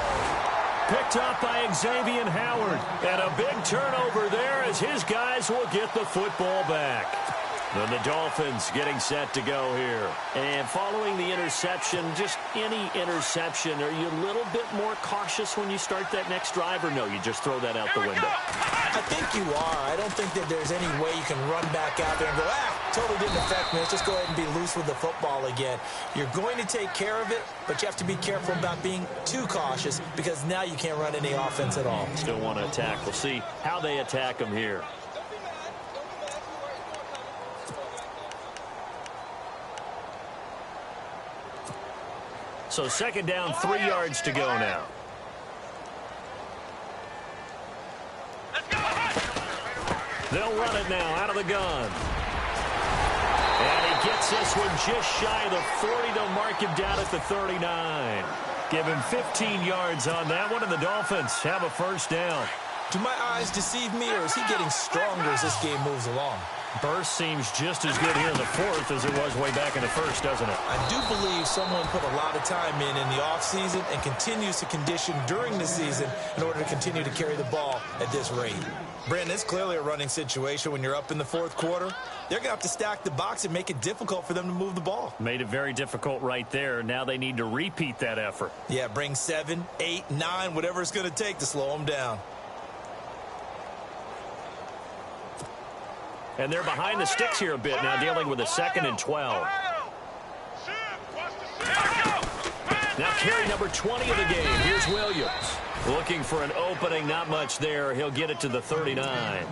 picked up by Xavier Howard. And a big turnover there as his guys will get the football back. Then the Dolphins getting set to go here. And following the interception, just any interception, are you a little bit more cautious when you start that next drive, or no, you just throw that out the window? I think you are. I don't think that there's any way you can run back out there and go, totally didn't affect me. Let's just go ahead and be loose with the football again. You're going to take care of it, but you have to be careful about being too cautious because now you can't run any offense at all. Still want to attack. We'll see how they attack them here. So second down, 3 yards to go now. They'll run it now out of the gun. And he gets this one just shy of the 40. They'll mark him down at the 39. Give him 15 yards on that one, and the Dolphins have a first down. Do my eyes deceive me, or is he getting stronger as this game moves along? Burst seems just as good here in the fourth as it was way back in the first, doesn't it? I do believe someone put a lot of time in the offseason and continues to condition during the season in order to continue to carry the ball at this rate. Brandon, it's clearly a running situation when you're up in the fourth quarter. They're going to have to stack the box and make it difficult for them to move the ball. Made it very difficult right there. Now they need to repeat that effort. Yeah, bring 7, 8, 9, whatever it's going to take to slow them down. And they're behind the sticks here a bit now, dealing with a 2nd and 12. Now carry number 20 of the game. Here's Williams. Looking for an opening, not much there. He'll get it to the 39.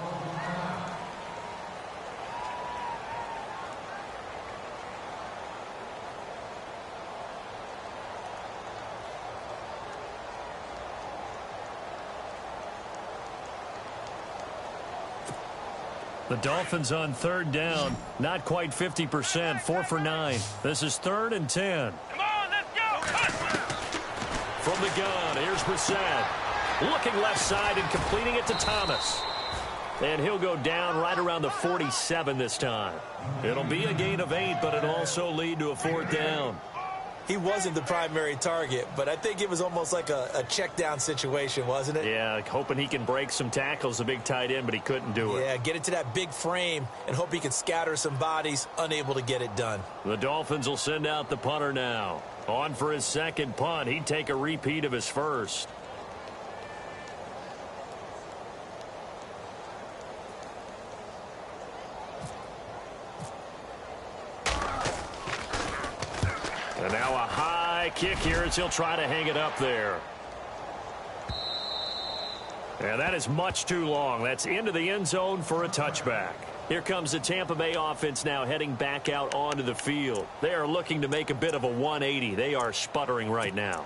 The Dolphins on third down, not quite 50%, 4 for 9. This is 3rd and 10. Come on, let's go. From the gun, here's Brissett. Looking left side and completing it to Thomas. And he'll go down right around the 47 this time. It'll be a gain of 8, but it'll also lead to a 4th down. He wasn't the primary target, but I think it was almost like a check down situation, wasn't it? Yeah, hoping he can break some tackles, a big tight end, but he couldn't do it. Yeah, get into that big frame and hope he can scatter some bodies, unable to get it done. The Dolphins will send out the punter now. On for his second punt. He'd take a repeat of his first. And now a high kick here as he'll try to hang it up there. And that is much too long. That's into the end zone for a touchback. Here comes the Tampa Bay offense now heading back out onto the field. They are looking to make a bit of a 180. They are sputtering right now.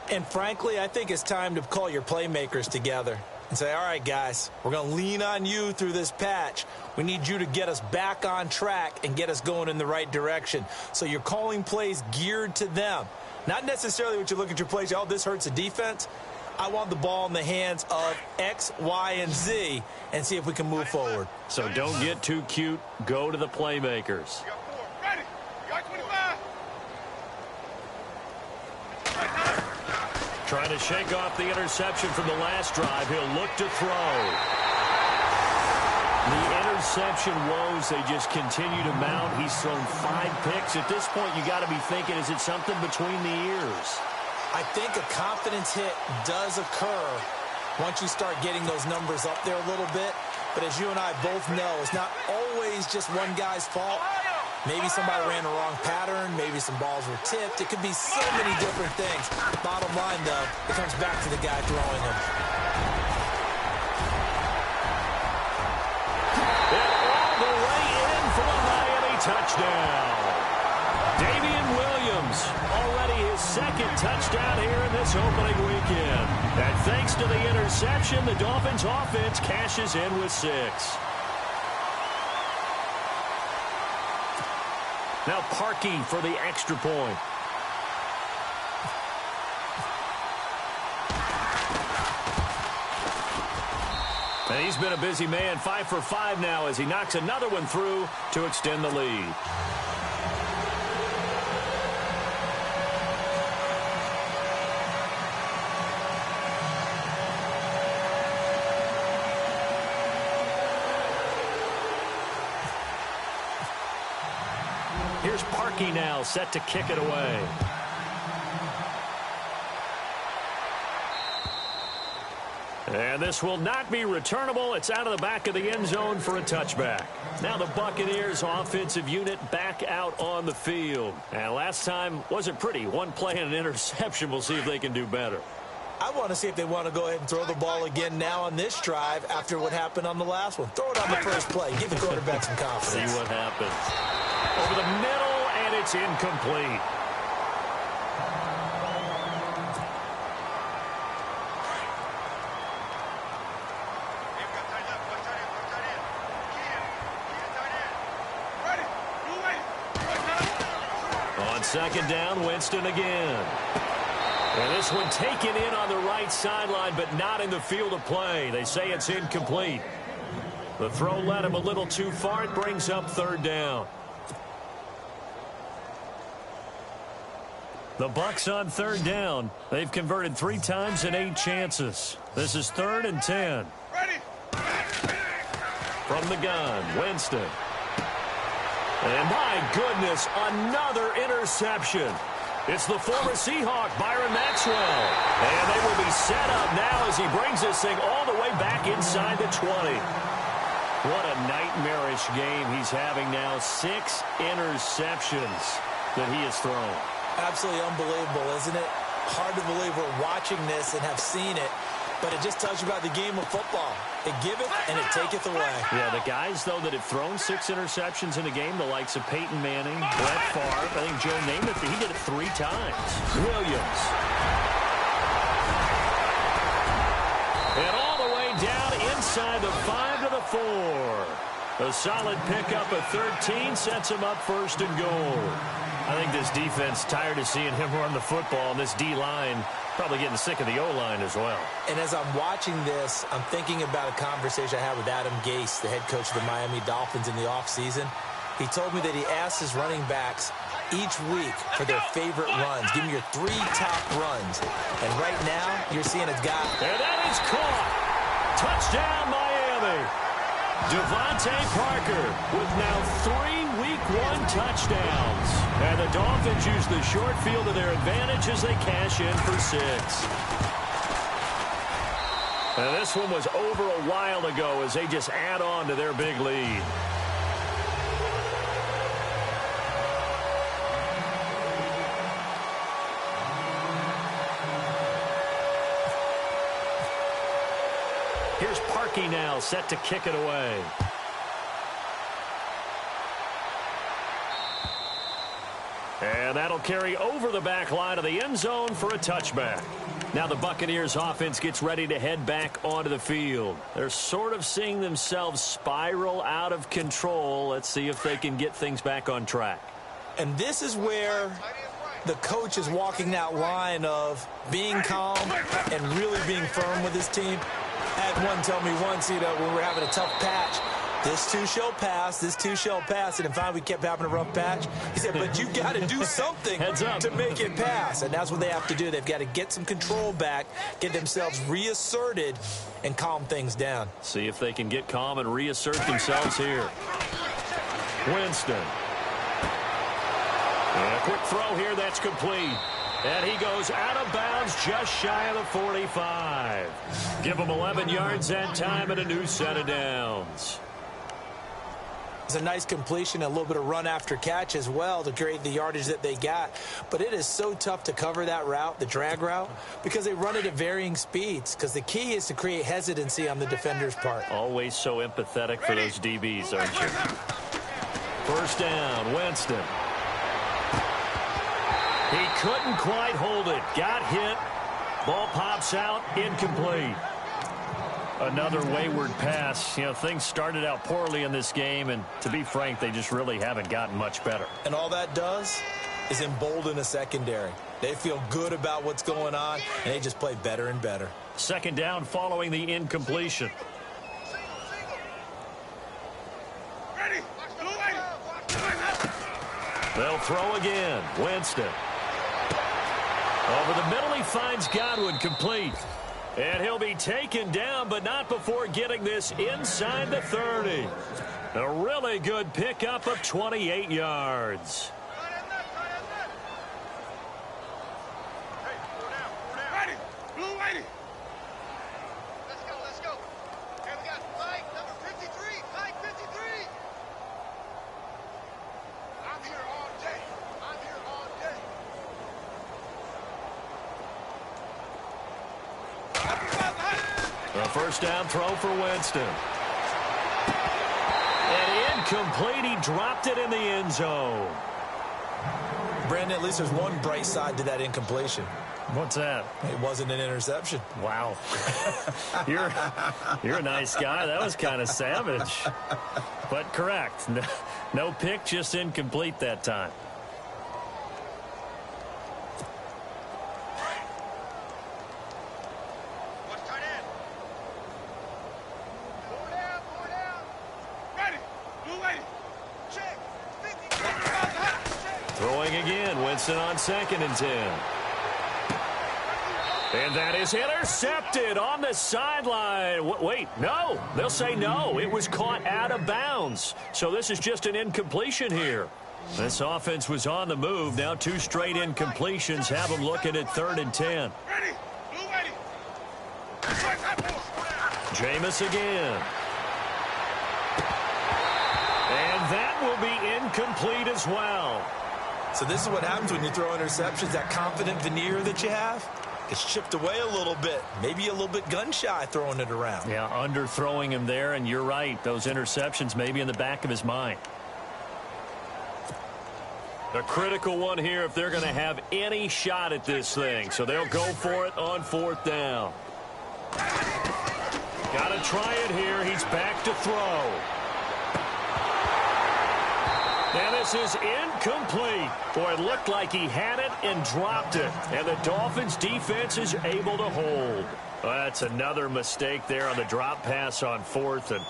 And frankly, I think it's time to call your playmakers together and say, all right, guys, we're going to lean on you through this patch. We need you to get us back on track and get us going in the right direction. So you're calling plays geared to them. Not necessarily what you look at your plays, oh, this hurts the defense. I want the ball in the hands of X, Y, and Z and see if we can move forward. So don't get too cute. Go to the playmakers. You got 4. Ready. You got 25. Trying to shake off the interception from the last drive. He'll look to throw. The interception woes, they just continue to mount. He's thrown 5 picks. At this point, you got to be thinking, is it something between the ears? I think a confidence hit does occur once you start getting those numbers up there a little bit. But as you and I both know, it's not always just one guy's fault. Maybe somebody ran the wrong pattern. Maybe some balls were tipped. It could be so many different things. Bottom line, though, it comes back to the guy throwing them. And all the way in for a Miami touchdown. Damian Williams, already his 2nd touchdown here in this opening weekend. And thanks to the interception, the Dolphins offense cashes in with 6. Now Parkey for the extra point. And he's been a busy man, 5 for 5 now as he knocks another one through to extend the lead. Here's Parkey now, set to kick it away. And this will not be returnable. It's out of the back of the end zone for a touchback. Now the Buccaneers offensive unit back out on the field. And last time wasn't pretty. One play and an interception. We'll see if they can do better. I want to see if they want to go ahead and throw the ball again now on this drive after what happened on the last one. Throw it on the first play. Give the quarterback some confidence. See what happens. Over the middle, and it's incomplete. On second down, Winston again. And this one taken in on the right sideline, but not in the field of play. They say it's incomplete. The throw led him a little too far. It brings up third down. The Bucs on third down. They've converted 3 times in 8 chances. This is 3rd and 10. Ready. From the gun, Winston. And my goodness, another interception. It's the former Seahawk, Byron Maxwell. And they will be set up now as he brings this thing all the way back inside the 20. What a nightmarish game he's having now. 6 interceptions that he has thrown. Absolutely unbelievable, isn't it? Hard to believe we're watching this and have seen it, but it just tells you about the game of football. It giveth and it taketh away. Yeah, the guys, though, that have thrown 6 interceptions in a game, the likes of Peyton Manning, Brett Favre, I think Joe Namath, he did it 3 times. Williams. And all the way down inside the 5 to the 4. A solid pickup of 13 sets him up 1st and goal. I think this defense tired of seeing him run the football, and this D-line probably getting sick of the O-line as well. And as I'm watching this, I'm thinking about a conversation I had with Adam Gase, the head coach of the Miami Dolphins in the offseason. He told me that he asked his running backs each week for their favorite runs. Give me your 3 top runs. And right now, you're seeing it's got. And that is caught. Touchdown, Miami. Devontae Parker with now 3 Week 1 touchdowns. And the Dolphins use the short field to their advantage as they cash in for 6. And this one was over a while ago as they just add on to their big lead. Here's Parkey now, set to kick it away. And that'll carry over the back line of the end zone for a touchback. Now the Buccaneers offense gets ready to head back onto the field. They're sort of seeing themselves spiral out of control. Let's see if they can get things back on track. And this is where the coach is walking that line of being calm and really being firm with his team. I had one tell me once, when we were having a tough patch, this too shall pass, this too shall pass. And finally, we kept having a rough patch. He said, but you got to do something to make it pass. And that's what they have to do. They've got to get some control back, get themselves reasserted, and calm things down. See if they can get calm and reassert themselves here. Winston. And a quick throw here that's complete. And he goes out of bounds just shy of the 45. Give him 11 yards that time and a new set of downs. It's a nice completion, a little bit of run after catch as well to create the yardage that they got. But it is so tough to cover that route, the drag route, because they run it at varying speeds. Because the key is to create hesitancy on the defender's part. Always so empathetic for those DBs, aren't you? First down, Winston. He couldn't quite hold it. Got hit. Ball pops out. Incomplete. Another wayward pass. Things started out poorly in this game, and to be frank, they just really haven't gotten much better. And all that does is embolden a secondary. They feel good about what's going on, and they just play better and better. Second down following the incompletion. They'll throw again. Winston. Over the middle, he finds Godwin complete. And he'll be taken down, but not before getting this inside the 30. A really good pickup of 28 yards. Ready, blue lady. Let's go. Here we got Mike, number 53, Mike 53. I'm here all day. A first down throw for Winston. And incomplete. He dropped it in the end zone. Brandon, at least there's one bright side to that incompletion. What's that? It wasn't an interception. Wow. You're a nice guy. That was kind of savage. But correct. No pick, just incomplete that time. What's tight end? Four down. Ready, blue lady. Check. 50. Throwing again. Winston on 2nd and 10. And that is intercepted on the sideline. Wait, no. They'll say no. It was caught out of bounds. So this is just an incompletion here. This offense was on the move. Now 2 straight incompletions have them looking at 3rd and 10. Ready, blue lady. Jameis again. And that will be incomplete as well. So this is what happens when you throw interceptions. That confident veneer that you have gets chipped away a little bit. Maybe a little bit gun-shy throwing it around. Yeah, underthrowing him there, and you're right. Those interceptions may be in the back of his mind. A critical one here if they're going to have any shot at this thing. So they'll go for it on 4th down. Got to try it here. He's back to throw. And this is incomplete. Boy, it looked like he had it and dropped it. And the Dolphins' defense is able to hold. Well, that's another mistake there on the drop pass on 4th. And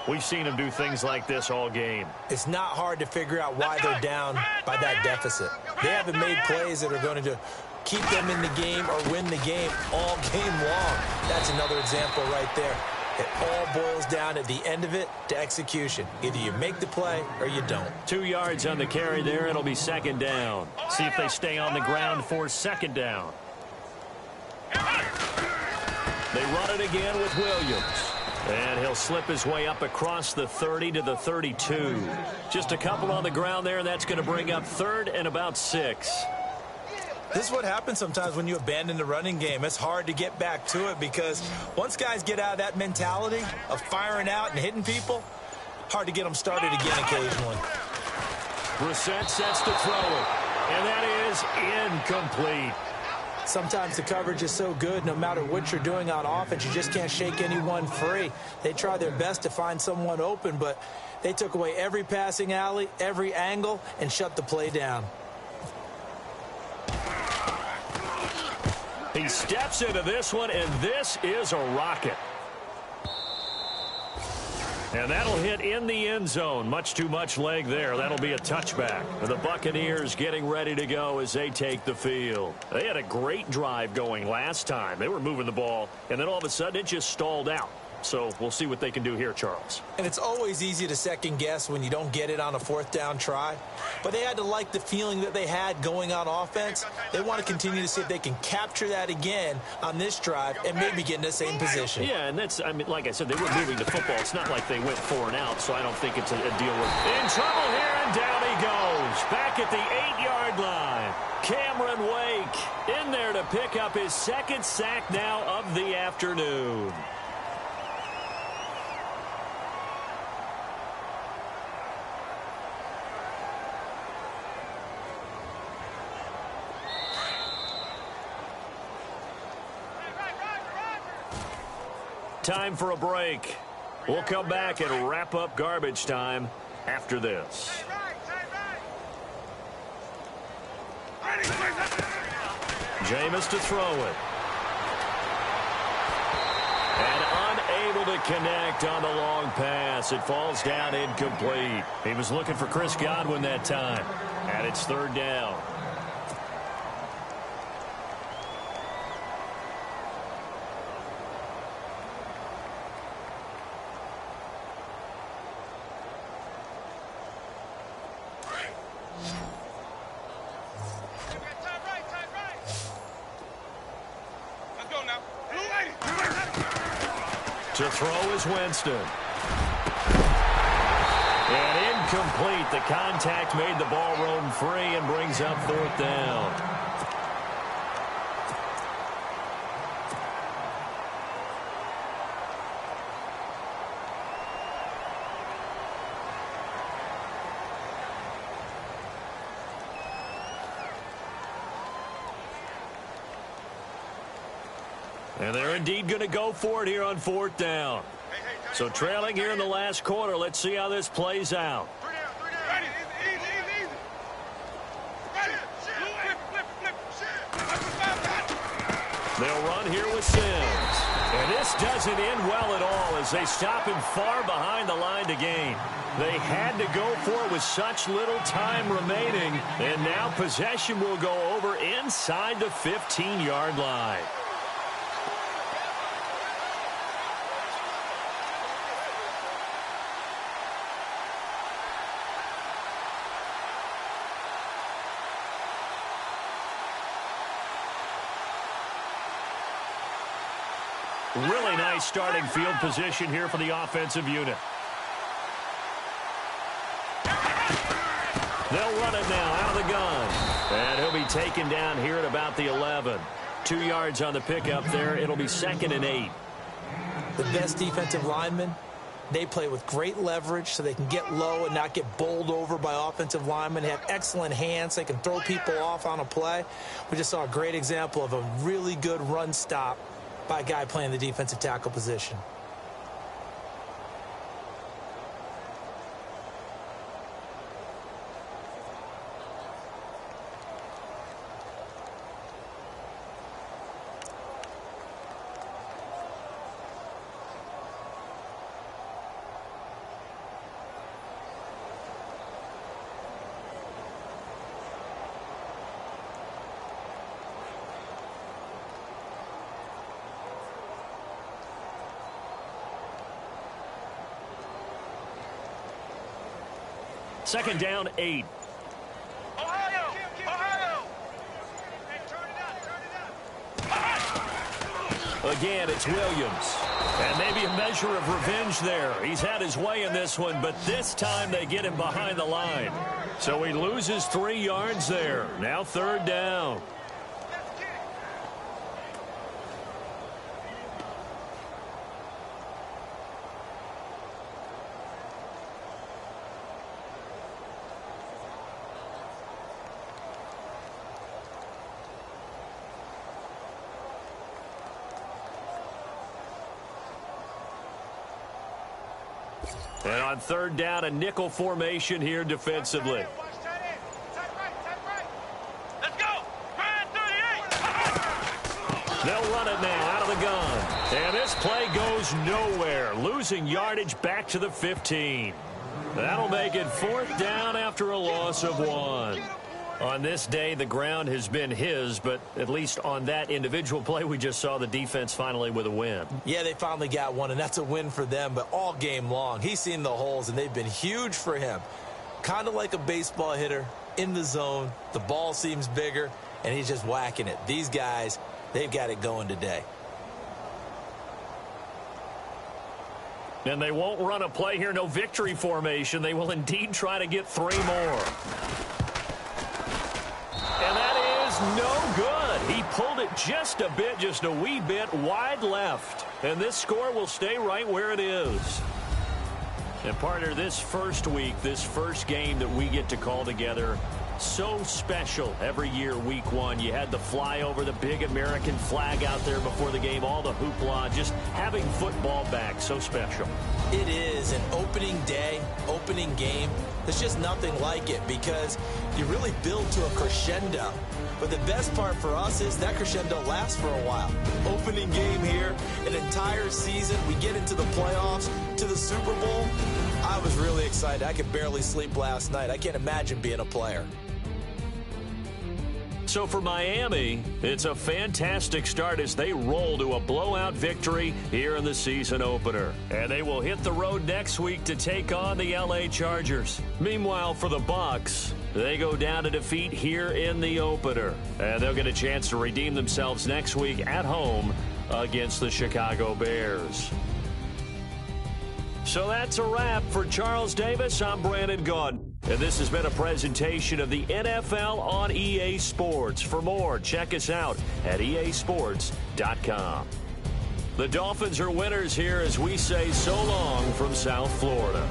we've seen him do things like this all game. It's not hard to figure out why they're down by that deficit. They haven't made plays that are going to keep them in the game or win the game all game long. That's another example right there. It all boils down at the end of it to execution. Either you make the play or you don't. 2 yards on the carry there. It'll be 2nd down. See if they stay on the ground for 2nd down. They run it again with Williams. And he'll slip his way up across the 30 to the 32. Just a couple on the ground there, and that's going to bring up 3rd and about 6. This is what happens sometimes when you abandon the running game. It's hard to get back to it because once guys get out of that mentality of firing out and hitting people, hard to get them started again occasionally. Brissett sets to throw it, and that is incomplete. Sometimes the coverage is so good, no matter what you're doing on offense, you just can't shake anyone free. They try their best to find someone open, but they took away every passing alley, every angle, and shut the play down. He steps into this one, and this is a rocket. And that'll hit in the end zone. Much too much leg there. That'll be a touchback. And the Buccaneers getting ready to go as they take the field. They had a great drive going last time. They were moving the ball, and then all of a sudden it just stalled out. So we'll see what they can do here, Charles. And it's always easy to second guess when you don't get it on a 4th down try. But they had to like the feeling that they had going on offense. They want to continue to see if they can capture that again on this drive and maybe get in the same position. Yeah, and that's, I mean, like I said, they were moving the football. It's not like they went 4 and out, so I don't think it's a deal with in trouble here, and down he goes. Back at the 8-yard line. Cameron Wake in there to pick up his 2nd sack now of the afternoon. Time for a break. We'll come back and wrap up garbage time after this. Jameis to throw it. And unable to connect on the long pass. It falls down incomplete. He was looking for Chris Godwin that time. And it's 3rd down. To throw is Winston. And incomplete. The contact made the ball roam free and brings up 4th down. And they're indeed going to go for it here on 4th down. So trailing here in the last quarter. Let's see how this plays out. They'll run here with Sims. And this doesn't end well at all as they stop him far behind the line to gain. They had to go for it with such little time remaining. And now possession will go over inside the 15-yard line. Really nice starting field position here for the offensive unit. They'll run it now out of the gun. And he'll be taken down here at about the 11. 2 yards on the pickup there. It'll be 2nd and 8. The best defensive linemen, they play with great leverage so they can get low and not get bowled over by offensive linemen. They have excellent hands. They can throw people off on a play. We just saw a great example of a really good run stop by a guy playing the defensive tackle position. Second down, 8. Ohio! Again, it's Williams. And maybe a measure of revenge there. He's had his way in this one, but this time they get him behind the line. So he loses 3 yards there. Now 3rd down. And on 3rd down, a nickel formation here defensively. Let's go! Grind 38! They'll run it now out of the gun. And this play goes nowhere. Losing yardage back to the 15. That'll make it 4th down after a loss of 1. On this day, the ground has been his, but at least on that individual play, we just saw the defense finally with a win. Yeah, they finally got one, and that's a win for them, but all game long, he's seen the holes, and they've been huge for him. Kind of like a baseball hitter in the zone. The ball seems bigger, and he's just whacking it. These guys, they've got it going today. And they won't run a play here, no victory formation. They will indeed try to get 3 more. And that is no good. He pulled it just a bit, just a wee bit wide left. And this score will stay right where it is. And partner, this first week, this first game that we get to call together, so special every year, week 1. You had the flyover, the big American flag out there before the game, all the hoopla, just having football back, so special. It is an opening day, opening game. There's just nothing like it because you really build to a crescendo. But the best part for us is that crescendo lasts for a while. Opening game here, an entire season. We get into the playoffs, to the Super Bowl. I was really excited. I could barely sleep last night. I can't imagine being a player. So for Miami, it's a fantastic start as they roll to a blowout victory here in the season opener. And they will hit the road next week to take on the LA Chargers. Meanwhile, for the Bucs, they go down to defeat here in the opener. And they'll get a chance to redeem themselves next week at home against the Chicago Bears. So that's a wrap. For Charles Davis, I'm Brandon Gaudin. And this has been a presentation of the NFL on EA Sports. For more, check us out at easports.com. The Dolphins are winners here as we say so long from South Florida.